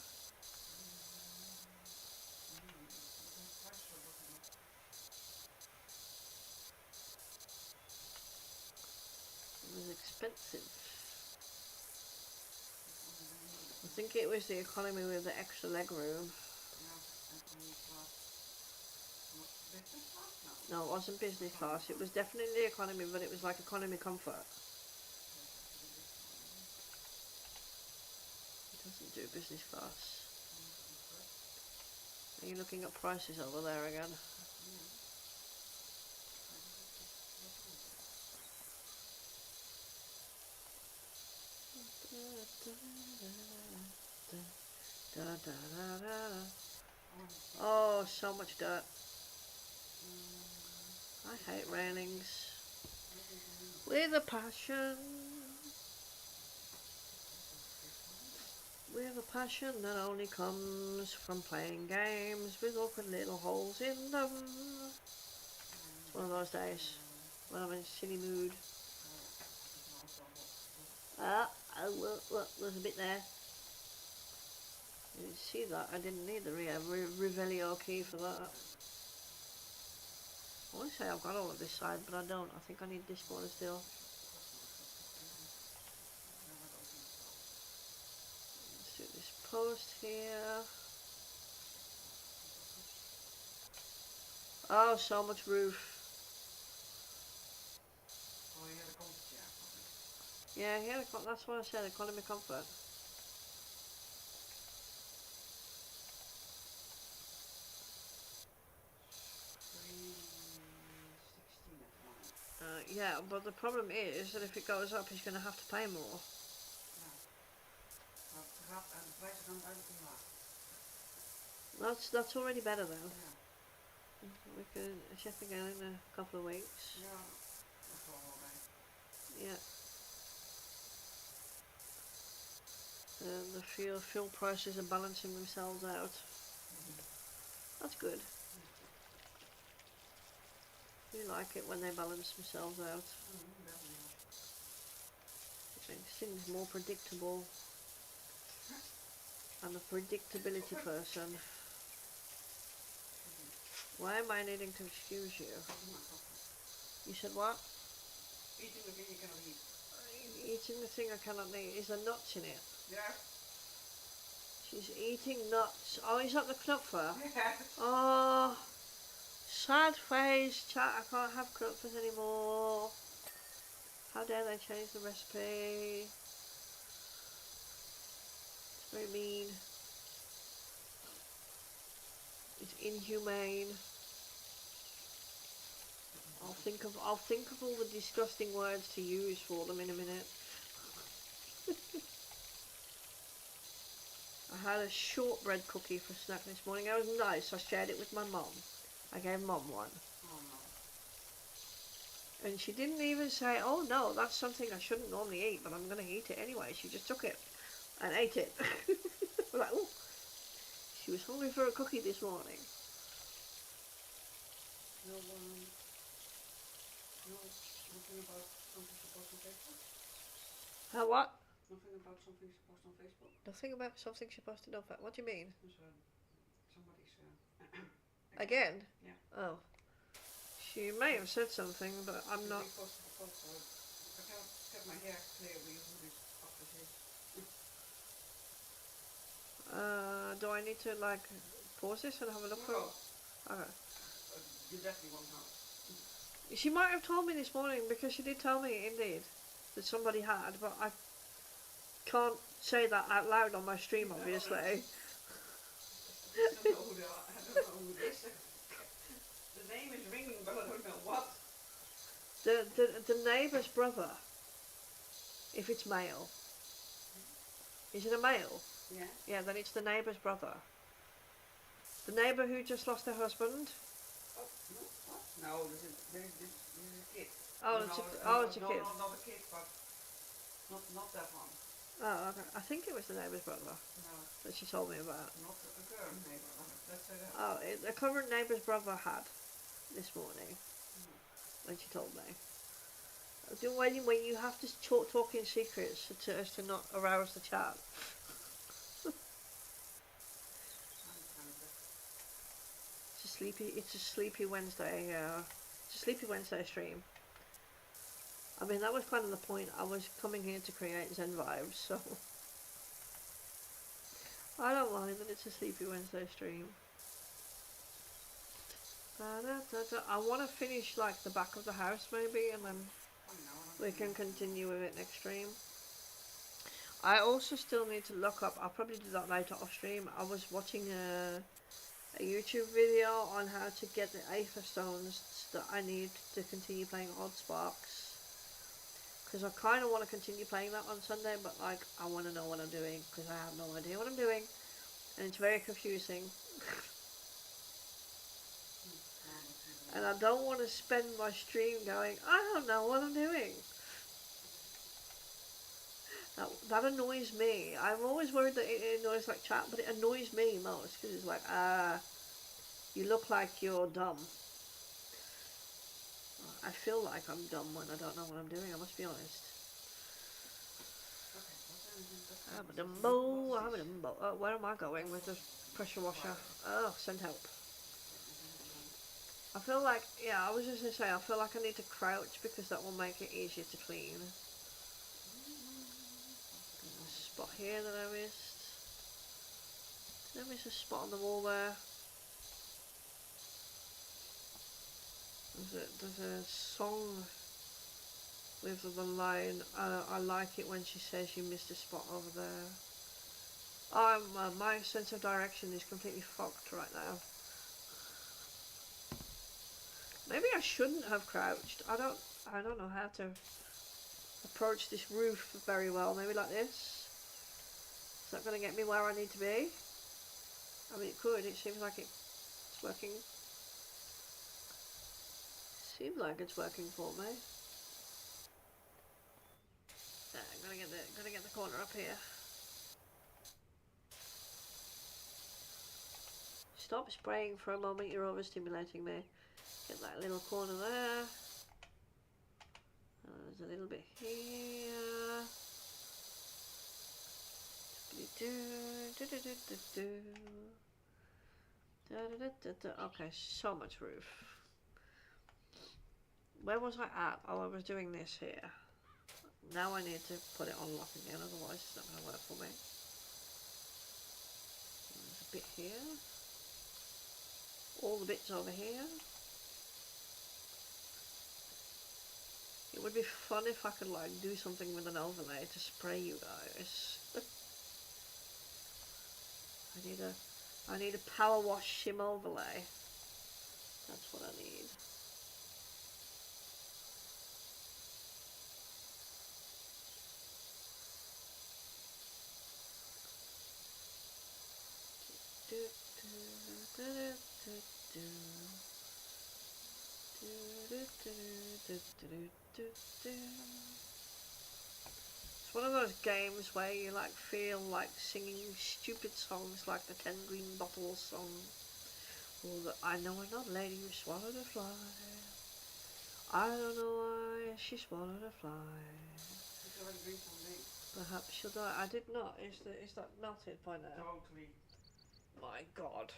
expensive. I think it was the economy with the extra leg room. No, it wasn't business class. It was definitely economy, but it was like economy comfort. It doesn't do business class. Are you looking at prices over there again? Oh, so much dirt. I hate railings. With a passion. With a passion that only comes from playing games with awkward little holes in them. It's one of those days when I'm in a silly mood. Well, there's a bit there. You didn't see that? I didn't need the Revelio key for that. I want to say I've got all of this side, but I don't. I think I need this one still. Let's do this post here. Oh, so much roof. Yeah, here, that's what I said, economy comfort. Yeah, but the problem is that if it goes up, he's going to have to pay more. That's already better then. We can check again in a couple of weeks. Yeah. The fuel prices are balancing themselves out. That's good. We like it when they balance themselves out. It makes things more predictable. I'm a predictability person. Why am I needing to excuse you? You said what? Eating the thing you cannot eat. Eating the thing I cannot eat. Is there nuts in it? Yeah. She's eating nuts. Oh, is that the knupfer? Yeah. Oh, sad face, chat. I can't have knupfers anymore. How dare they change the recipe? It's very mean. It's inhumane. I'll think of all the disgusting words to use for them in a minute. I had a shortbread cookie for snack this morning. It was nice. I shared it with my mum. I gave Mum one. Oh no. And she didn't even say, oh no, that's something I shouldn't normally eat, but I'm going to eat it anyway. She just took it and ate it. I'm like, oh, she was hungry for a cookie this morning. No, nothing about something to post on Facebook? How what? Nothing about something to post on Facebook? Nothing about something she posted on Facebook. What do you mean? Somebody's Again? Yeah. Oh. She may have said something, but I'm not. Posted a post, I cannot get my hair clear with who this after this. Do I need to like pause this and have a look for No. it? Okay. You definitely won't know. She might have told me this morning because she did tell me indeed that somebody had, but I can't say that out loud on my stream, obviously. I don't know who this is. The name is ringing, but I don't know what. The neighbour's brother, if it's male. Is it a male? Yeah. Yeah, then it's the neighbour's brother. The neighbour who just lost her husband. Oh, no, what? No, this is a kid. Oh, no, it's a no, kid. No, not a kid, but not that one. Oh, okay. I think it was the neighbour's brother No, that she told me about. not a current neighbor. Let's say that. Oh, the current neighbour's brother had this morning when she told me. When you have to talk in secrets as to not arouse the chat. It's a sleepy Wednesday. It's a sleepy Wednesday stream. I mean, that was kind of the point. I was coming here to create Zen vibes, so I don't mind that it's a Sleepy Wednesday stream. I want to finish like the back of the house maybe, and then we can continue with it next stream. I also still need to look up, I'll probably do that later off stream. I was watching a YouTube video on how to get the Aether Stones that I need to continue playing Odd Sparks. Because I kind of want to continue playing that on Sunday, but like I want to know what I'm doing, because I have no idea what I'm doing. And it's very confusing. And I don't want to spend my stream going, I don't know what I'm doing. That annoys me. I'm always worried that it annoys like chat, but it annoys me most because it's like, you look like you're dumb. I feel like I'm dumb when I don't know what I'm doing, I must be honest. Where am I going with the pressure washer? Oh, send help. I feel like, yeah, I was just going to say, I feel like I need to crouch because that will make it easier to clean. There's a spot here that I missed. Did I miss a spot on the wall there? There's a song with the line, I like it when she says you missed a spot over there. My sense of direction is completely fucked right now. Maybe I shouldn't have crouched. I don't know how to approach this roof very well. Maybe like this. Is that going to get me where I need to be? I mean, it could. It seems like it's working. Seems like it's working for me. Yeah, I'm gonna get the corner up here. Stop spraying for a moment. You're overstimulating me. Get that little corner there. There's a little bit here. Okay, so much roof. Where was I at? Oh, I was doing this here. Now I need to put it on lock again, otherwise it's not going to work for me. There's a bit here. All the bits over here. It would be fun if I could like do something with an overlay to spray you guys. I need a Powerwash Sim overlay. That's what I need. It's one of those games where you like feel like singing stupid songs like the 10 Green Bottles song, or the I Know Another Lady Who Swallowed a Fly. I don't know why she swallowed a fly. Perhaps she'll die. I did not. Is that melted by now? Totally. My God.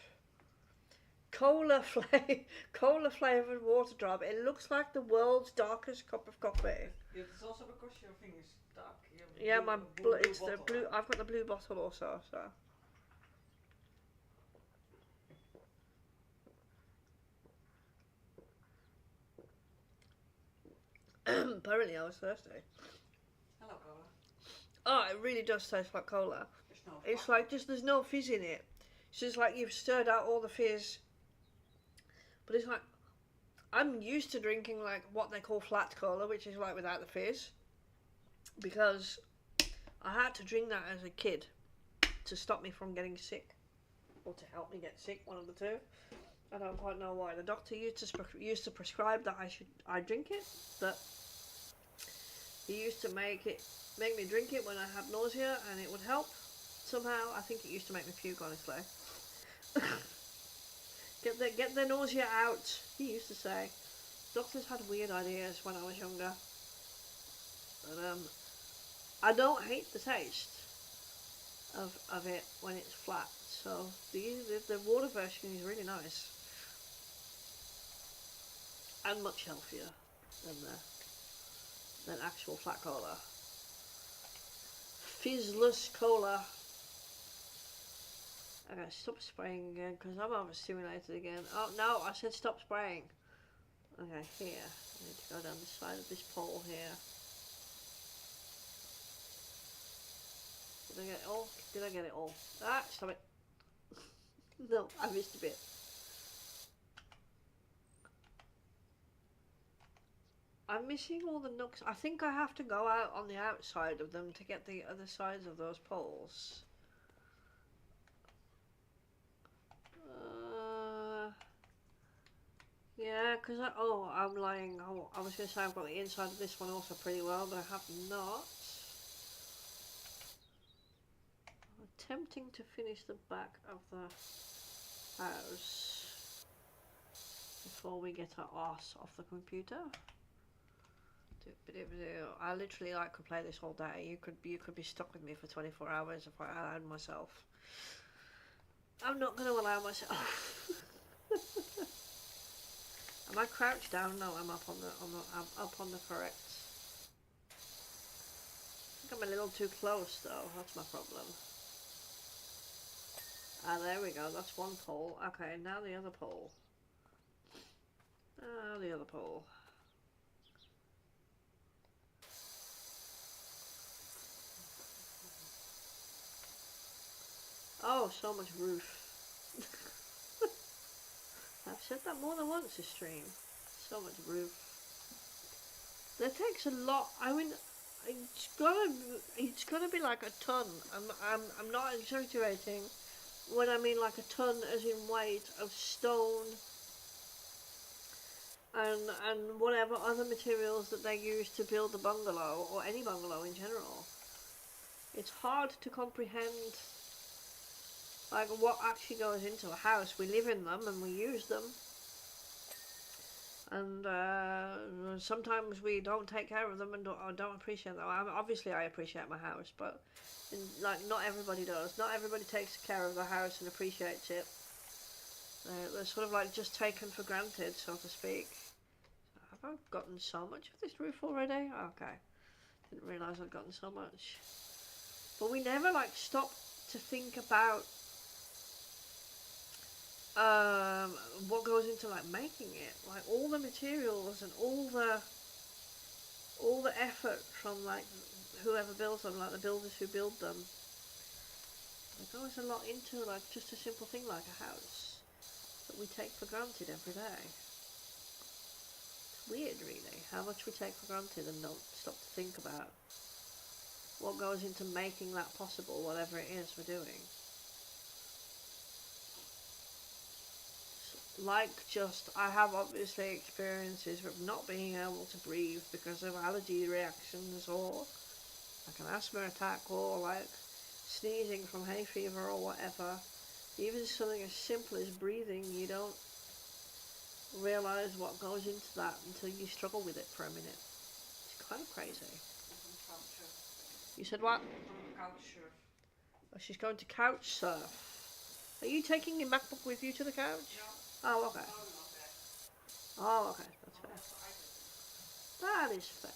Cola flavoured water drop. It looks like the world's darkest cup of coffee. Yeah, it's also because your thing is dark. Yeah, my blue it's the bottle. blue. I've got the blue bottle also. So. Apparently, I was thirsty. Hello, Cola. Oh, it really does taste like cola. No It's like just there's no fizz in it. It's just like you've stirred out all the fizz. But it's like I'm used to drinking like what they call flat cola, which is like without the fizz, because I had to drink that as a kid to stop me from getting sick, or to help me get sick, one of the two. I don't quite know why. The doctor used to prescribe that I drink it, but he used to make me drink it when I had nausea, and it would help somehow. I think it used to make me puke, honestly. Get the nausea out, he used to say. Doctors had weird ideas when I was younger. But I don't hate the taste of it when it's flat. So the water version is really nice. And much healthier than than actual flat cola. Fizzless cola. Okay, stop spraying again because I'm overstimulated again. Oh no, I said stop spraying. Okay, here. I need to go down the side of this pole here. Did I get it all? Did I get it all? Ah, stop it. No, I missed a bit. I'm missing all the nooks. I think I have to go out on the outside of them to get the other sides of those poles. Yeah, because I'm lying. Oh, I was going to say I've got the inside of this one also pretty well, but I have not. I'm attempting to finish the back of the house before we get our arse off the computer. I literally could play this all day. You could be stuck with me for 24 hours if I allowed myself. I'm not going to allow myself. Am I crouched down? No, I'm up on the correct. I think I'm a little too close though. That's my problem. Ah, there we go. That's one pole. Okay, now the other pole. The other pole. Oh, so much roof. I've said that more than once this stream. So much roof. That takes a lot. I mean, it's gonna be like a ton. I'm not exaggerating when I mean like a ton as in weight of stone and whatever other materials that they use to build the bungalow or any bungalow in general. It's hard to comprehend like what actually goes into a house. We live in them and we use them, and sometimes we don't take care of them and don't appreciate them. Obviously I appreciate my house, but not everybody does. Not everybody takes care of the house and appreciates it. They're sort of like just taken for granted, so to speak. Have I gotten so much of this roof already? Okay, didn't realise I'd gotten so much. But we never stop to think about what goes into making it, all the materials and all the effort from whoever builds them, the builders who build them. There goes a lot into just a simple thing like a house that we take for granted every day. It's weird really how much we take for granted and don't stop to think about what goes into making that possible, whatever it is we're doing. I have obviously experiences of not being able to breathe because of allergy reactions or an asthma attack or sneezing from hay fever or whatever. Even something as simple as breathing, you don't realise what goes into that until you struggle with it for a minute. It's kind of crazy. You said what? Couch surf. Oh, she's going to couch surf. Are you taking your MacBook with you to the couch? Yeah. Oh, okay. Oh, okay. That's fair. That is fair.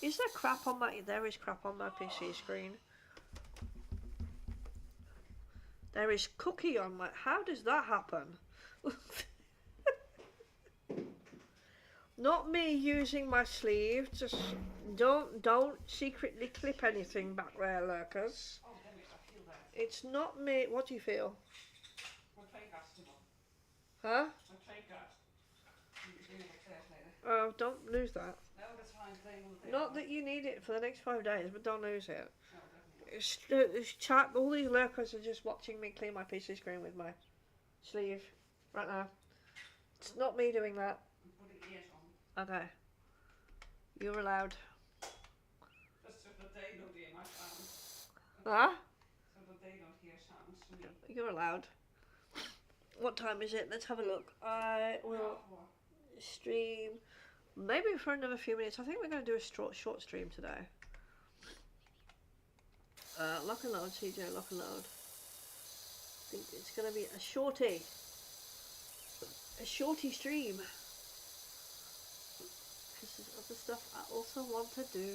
Is there crap on my... There is crap on my PC screen. There is cookie on my... How does that happen? Not me using my sleeve. Just don't secretly clip anything back there, lurkers. Oh, damn it, I feel that. It's not me. What do you feel? Huh? Oh, don't lose that. No, that's fine. Not that you need it for the next 5 days, but don't lose it. No, definitely. It's chat. All these lurkers are just watching me clean my PC screen with my sleeve right now. It's not me doing that. Put the ears on. Okay. You're allowed. Just so that they don't hear my sounds. Huh? So that they don't hear sounds to me. You're allowed. What time is it? Let's have a look. I will stream maybe for another few minutes. I think we're going to do a short stream today. Lock and load, CJ, lock and load. I think it's going to be a shorty stream. Because of the stuff I also want to do.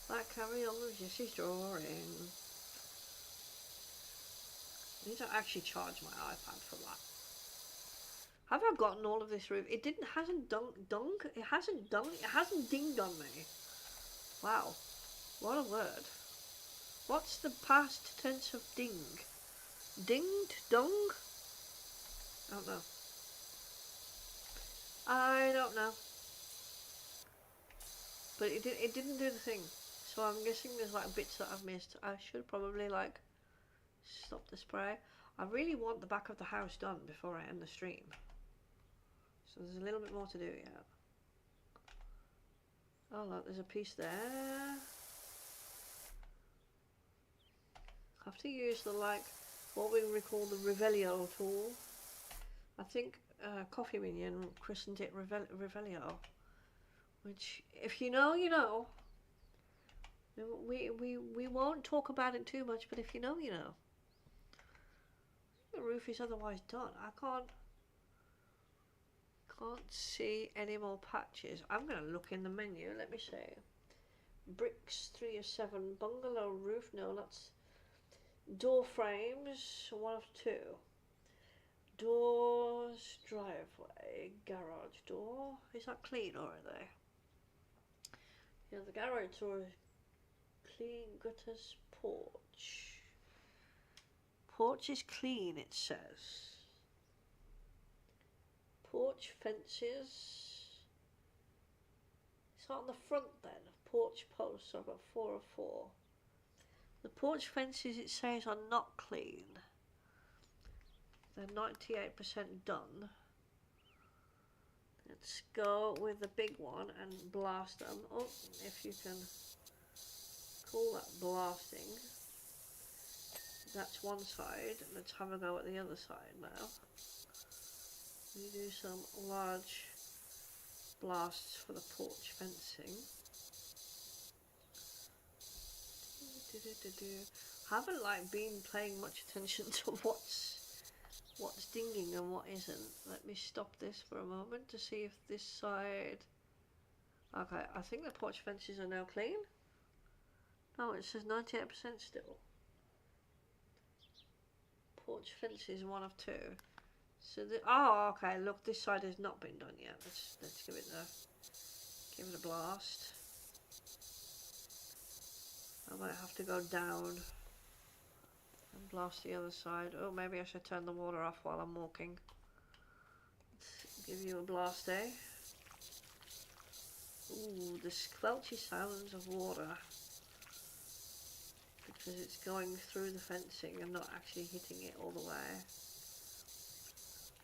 Like carry on with Jesse's drawing. I need to actually charge my iPad for that. Have I gotten all of this roof? It hasn't dinged on me. Wow, what a word. What's the past tense of ding? Dinged? Dung? I don't know. I don't know. But it didn't do the thing. So I'm guessing there's like bits that I've missed. I should probably like stop the spray. I really want the back of the house done before I end the stream. So there's a little bit more to do yet. Oh look, there's a piece there. Have to use the like what we would call the Revelio tool. I think Coffee Minion christened it Revelio, which if you know, you know. We won't talk about it too much, but if you know, you know. The roof is otherwise done. I can't see any more patches. I'm gonna look in the menu. Let me see. Bricks 3 of 7. Bungalow roof. No, that's door frames. 1 of 2. Doors, driveway, garage door. Is that clean already? Yeah, the garage door is clean. Gutters, porch. Porch is clean, it says. Porch fences. It's not on the front then. Porch posts. I've got 4 of 4. The porch fences, it says, are not clean. They're 98% done. Let's go with the big one and blast them. Oh, if you can call that blasting. That's one side. Let's have a go at the other side now. We do some large blasts for the porch fencing. Haven't like been paying much attention to what's dinging and what isn't. Let me stop this for a moment to see if this side. Okay, I think the porch fences are now clean. No, it says 98% still. Porch fences 1 of 2. So the okay. Look, this side has not been done yet. Let's give it a blast. I might have to go down and blast the other side. Oh, maybe I should turn the water off while I'm walking. Let's give you a blast, eh? Ooh, the squelchy sounds of water. Because it's going through the fencing and not actually hitting it all the way.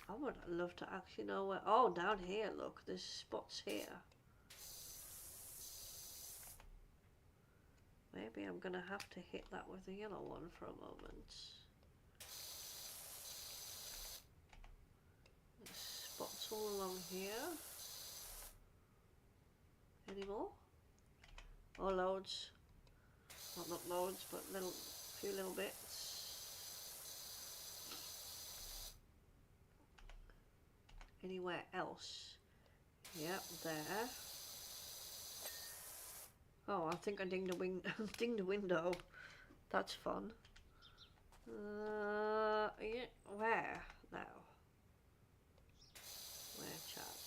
I would love to actually know where. Oh, down here, look, there's spots here. Maybe I'm gonna have to hit that with the yellow one for a moment. There's spots all along here. Any more? Oh, loads. Well, not loads, but few little bits. Anywhere else? Yep, there. Oh, I think I dinged a window. That's fun. Yeah, where now? Where, chap?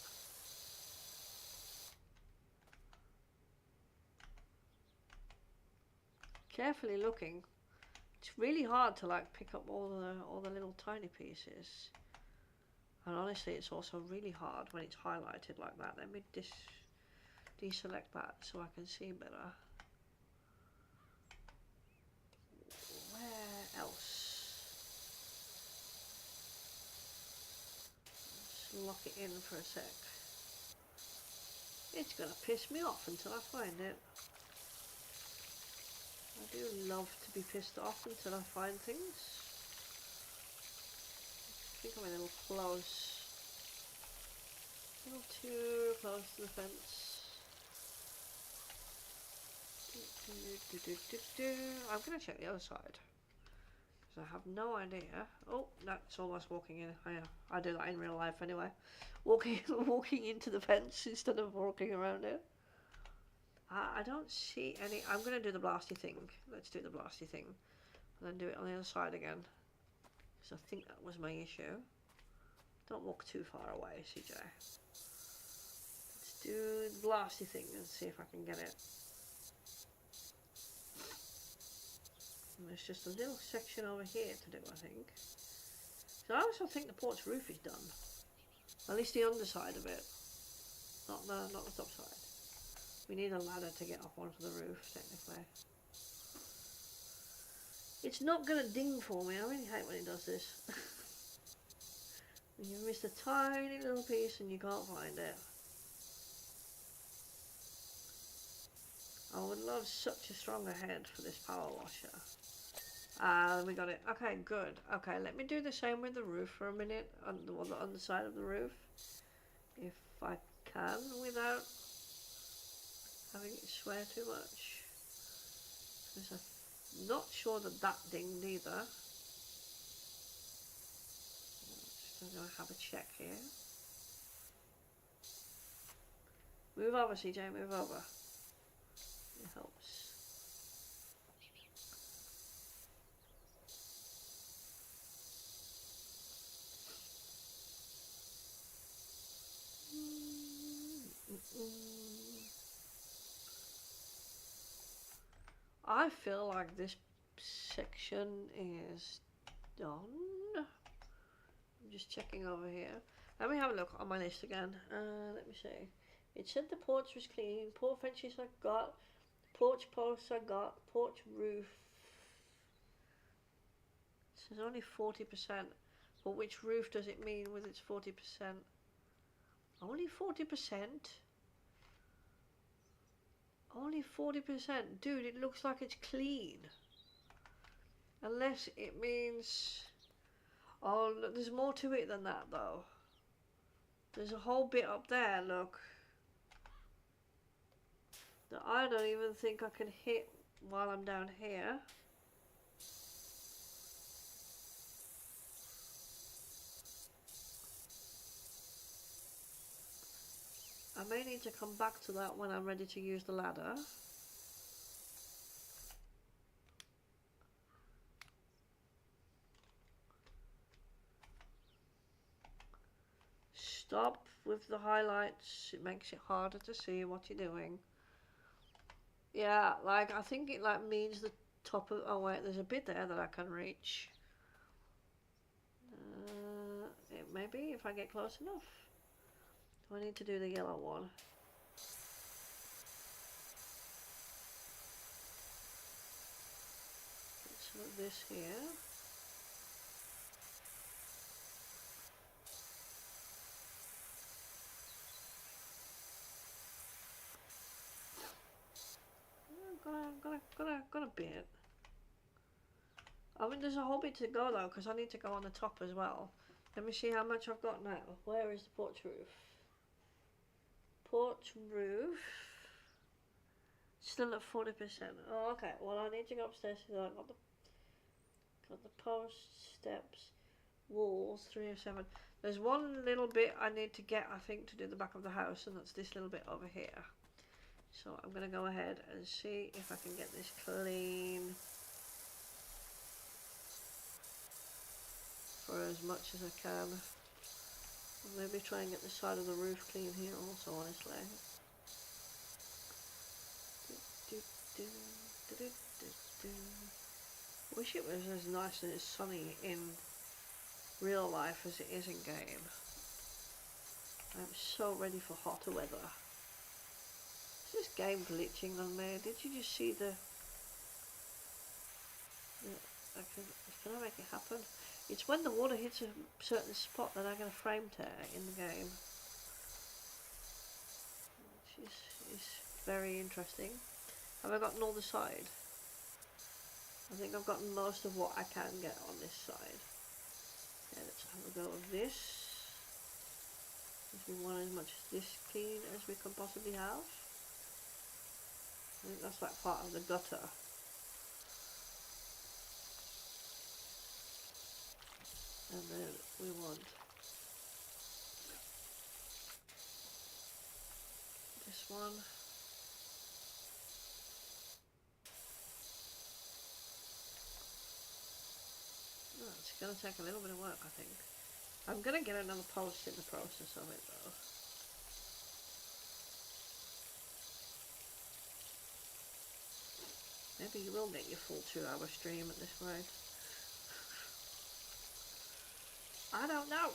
Carefully looking. It's really hard to like pick up all the little tiny pieces. And honestly, it's also really hard when it's highlighted like that. Let me deselect that so I can see better. Where else? Let's lock it in for a sec. It's gonna piss me off until I find it. I do love to be pissed off until I find things. I think I'm a little close. A little too close to the fence. I'm going to check the other side. Because I have no idea. Oh, that's almost walking in. I do that in real life anyway. Walking into the fence instead of walking around it. I don't see any. I'm going to do the blasty thing. Let's do the blasty thing. And then do it on the other side again. Because I think that was my issue. Don't walk too far away, CJ. Let's do the blasty thing and see if I can get it. And there's just a little section over here to do, I think. So I also think the porch roof is done. At least the underside of it. Not the top side. We need a ladder to get up onto the roof, technically. It's not going to ding for me. I really hate when it does this. When you've missed a tiny little piece and you can't find it. I would love such a stronger head for this power washer. We got it. Okay, good. Okay, let me do the same with the roof for a minute. On the underside of the roof. If I can, without having it swear too much. Because I'm not sure that dinged either. I'm going to have a check here. Move over, CJ, move over. It helps. I feel like this section is done. I'm just checking over here. Let me have a look on my list again. Let me see. It said the porch was clean. Porch benches I got. Porch posts I got. Porch roof. It says only 40%. But which roof does it mean with its 40%? Only 40%? Only 40%? Dude, it looks like it's clean. Unless it means... Oh, look, there's more to it than that, though. There's a whole bit up there, look. That I don't even think I can hit while I'm down here. I may need to come back to that when I'm ready to use the ladder. Stop with the highlights. It makes it harder to see what you're doing. Yeah, like I think it like means the top of... Oh wait, there's a bit there that I can reach. It may be if I get close enough. Do I need to do the yellow one? Let's look this here. Got a bit. I mean, there's a whole bit to go though, because I need to go on the top as well. Let me see how much I've got now. Where is the porch roof? Porch roof. Still at 40%. Oh, okay. Well, I need to go upstairs. So I got the post, steps, walls, 3 of 7. There's one little bit I need to get, I think, to do the back of the house, and that's this little bit over here. So I'm going to go ahead and see if I can get this clean for as much as I can. I'll maybe try and get the side of the roof clean here also, honestly. Wish it was as nice and as sunny in real life as it is in game. I'm so ready for hotter weather. Is this game glitching on me? Did you just see the can I make it happen? It's when the water hits a certain spot that I get a frame tear in the game. Which is very interesting. Have I gotten all the side? I think I've gotten most of what I can get on this side. Okay, let's have a go of this. We want as much of this clean as we can possibly have. I think that's like part of the gutter. And then we want this one. Oh, it's going to take a little bit of work, I think. I'm going to get another post in the process of it, though. Maybe you will get your full 2-hour stream at this rate. I don't know.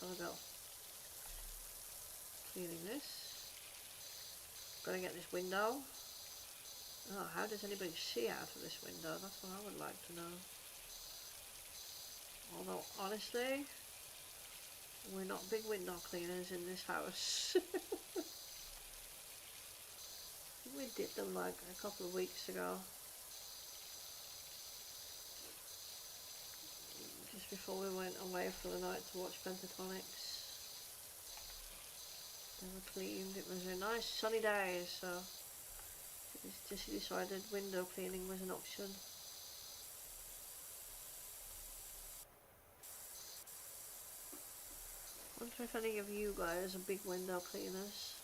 So I'll go. Cleaning this. Gotta get this window. Oh, how does anybody see out of this window? That's what I would like to know. Although, honestly, we're not big window cleaners in this house. We did them like a couple of weeks ago. Just before we went away for the night to watch Pentatonics. They were cleaned. It was a nice sunny day, so it's just decided window cleaning was an option. I wonder if any of you guys are big window cleaners.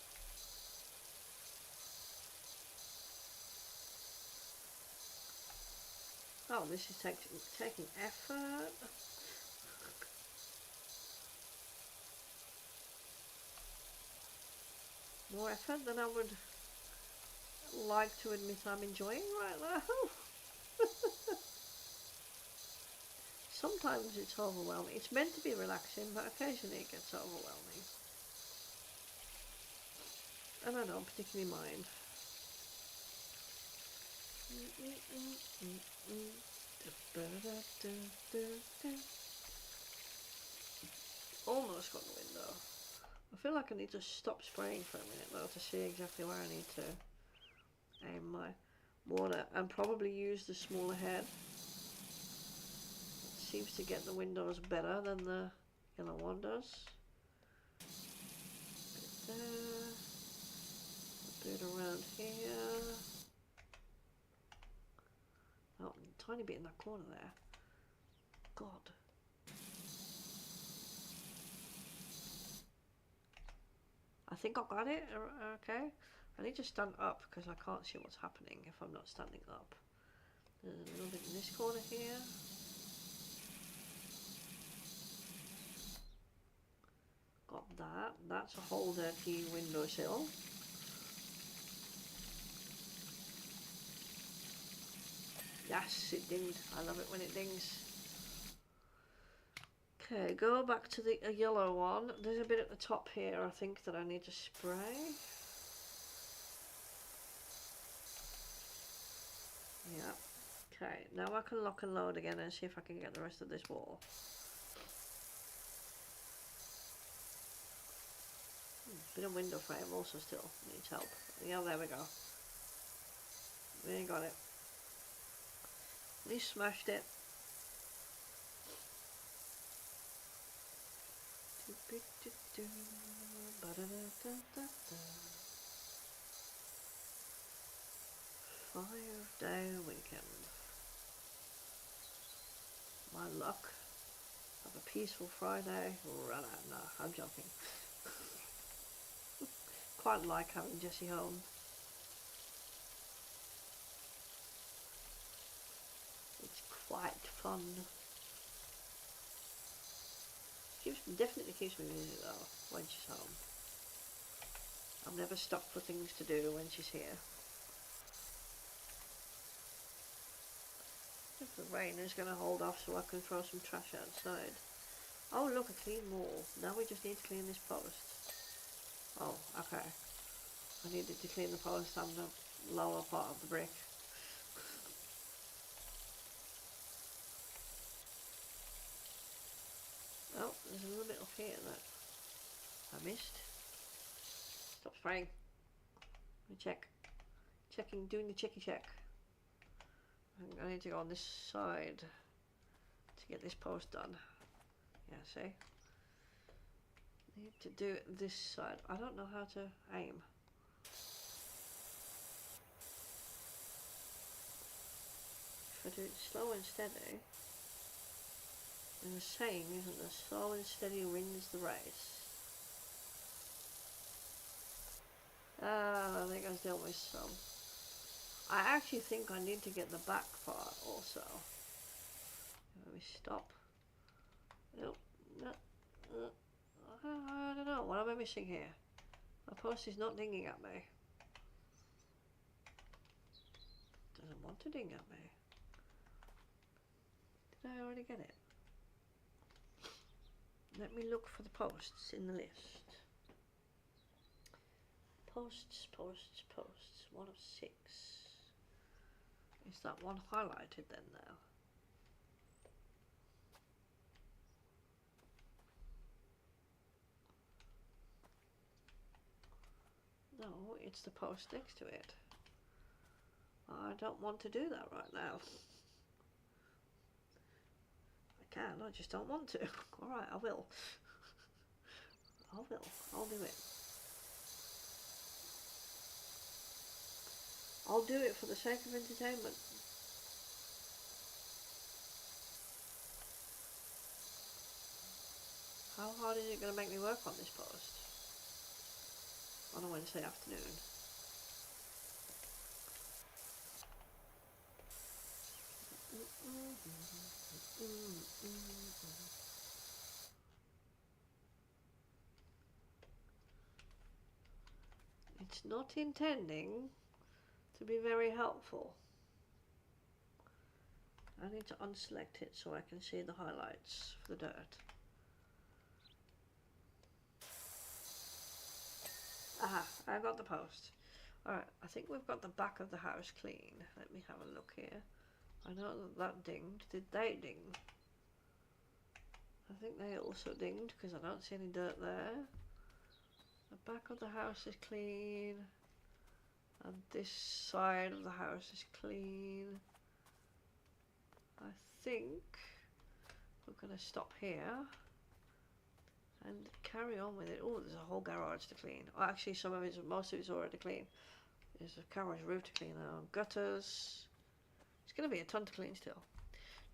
Oh, this is taking effort. More effort than I would like to admit I'm enjoying right now. Sometimes it's overwhelming. It's meant to be relaxing, but occasionally it gets overwhelming. And I don't particularly mind. Almost got the window. I feel like I need to stop spraying for a minute though to see exactly where I need to aim my water and probably use the smaller head. It seems to get the windows better than the yellow one does. Bit there. Do it around here. Oh, a tiny bit in that corner there. God. I think I got it. Okay. I need to stand up because I can't see what's happening if I'm not standing up. There's a little bit in this corner here. Got that. That's a whole dirty windowsill. Yes, it dinged. I love it when it dings. Okay, go back to the yellow one. There's a bit at the top here, I think, that I need to spray. Yeah. Okay, now I can lock and load again and see if I can get the rest of this wall. Bit of window frame also still needs help. Yeah, there we go. We got it. We smashed it. Five-day weekend. My luck. Have a peaceful Friday. Run out. No, I'm joking. Quite like having Jessie home. It's quite fun. Definitely keeps me busy though when she's home. I'm never stuck for things to do when she's here. If the rain is going to hold off so I can throw some trash outside. Oh look, a clean wall. Now we just need to clean this post. Oh, okay. I needed to clean the post on the lower part of the brick. Oh, there's a little bit up here that I missed. Stop spraying. Let me check. Checking, doing the checky check. I need to go on this side to get this post done. Yeah, see? Need to do it this side. I don't know how to aim. If I do it slow and steady, there's a saying, isn't there? Slow and steady wins the race. Ah, I think I still missed some. I actually think I need to get the back part also. Let me stop. Nope. No. I don't know. What am I missing here? My post is not dinging at me. Doesn't want to ding at me. Did I already get it? Let me look for the posts in the list. Posts. 1 of 6. Is that one highlighted then now? No, it's the post next to it. I don't want to do that right now. I can, I just don't want to. Alright, I will. I'll do it. I'll do it for the sake of entertainment. How hard is it going to make me work on this post? On a Wednesday afternoon. It's not intending to be very helpful. I need to unselect it so I can see the highlights for the dirt. Aha, I got the post. Alright, I think we've got the back of the house clean. Let me have a look here. I know that dinged. Did they ding? I think they also dinged because I don't see any dirt there. The back of the house is clean. And this side of the house is clean. I think we're going to stop here and carry on with it. Oh, there's a whole garage to clean. Oh, actually, most of it's already clean. There's a garage roof to clean now. Gutters. It's going to be a ton to clean still.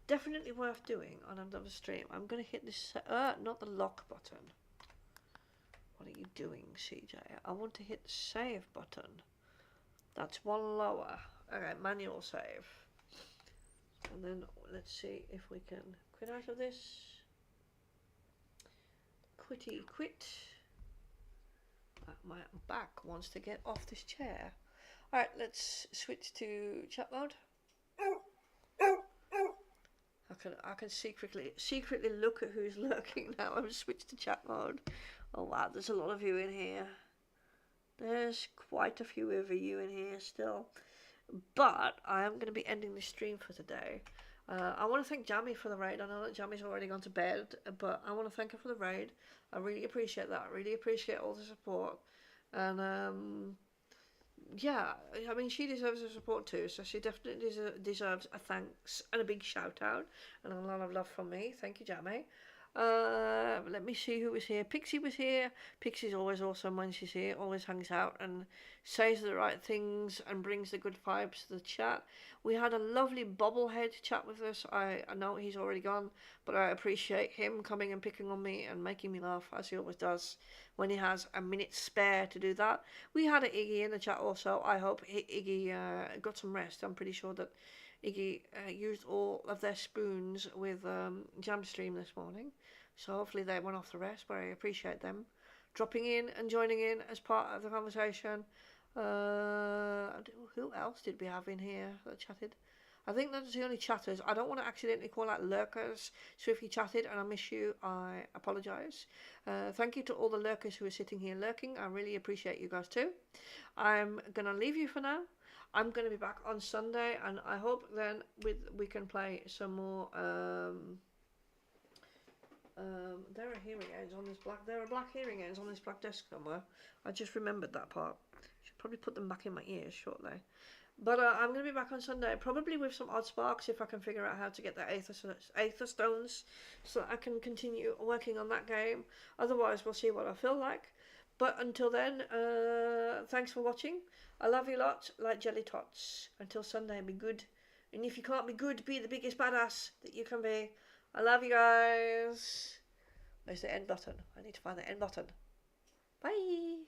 Definitely worth doing on another stream. I'm going to hit this, not the lock button. What are you doing, CJ? I want to hit the save button. That's one lower. Alright, manual save. And then let's see if we can quit out of this. Quit. My back wants to get off this chair. Alright, let's switch to chat mode. I can secretly look at who's lurking now. I've switched to chat mode. Oh wow, there's a lot of you in here. There's quite a few of you in here still. But I am going to be ending the stream for today. I want to thank Jamie for the raid. I know that Jamie's already gone to bed, but I want to thank her for the raid. I really appreciate that. I really appreciate all the support. And yeah, I mean, she deserves the support too, so she definitely deserves a thanks and a big shout out and a lot of love from me. Thank you, Jamie. Let me see who was here. Pixie was here. Pixie's always awesome when she's here, always hangs out and says the right things and brings the good vibes to the chat. We had a lovely bobblehead chat with us. I know he's already gone, but I appreciate him coming and picking on me and making me laugh, as he always does when he has a minute spare to do that. We had an Iggy in the chat also. I hope Iggy got some rest. I'm pretty sure that Iggy used all of their spoons with Jamstream this morning, so hopefully they went off the rest, but I appreciate them dropping in and joining in as part of the conversation. Who else did we have in here that chatted? I think that's the only chatters. I don't want to accidentally call out lurkers, so if you chatted and I miss you, I apologise. Thank you to all the lurkers who are sitting here lurking. I really appreciate you guys too. I'm going to leave you for now. I'm going to be back on Sunday, and I hope then we can play some more. There are hearing aids on this black. There are black hearing aids on this black desk somewhere. I just remembered that part. Should probably put them back in my ears shortly. But I'm going to be back on Sunday, probably with some odd sparks if I can figure out how to get the Aether Stones, so that I can continue working on that game. Otherwise, we'll see what I feel like. But until then, thanks for watching. I love you lots, like jelly tots. Until Sunday, be good. And if you can't be good, be the biggest badass that you can be. I love you guys. Where's the end button? I need to find the end button. Bye.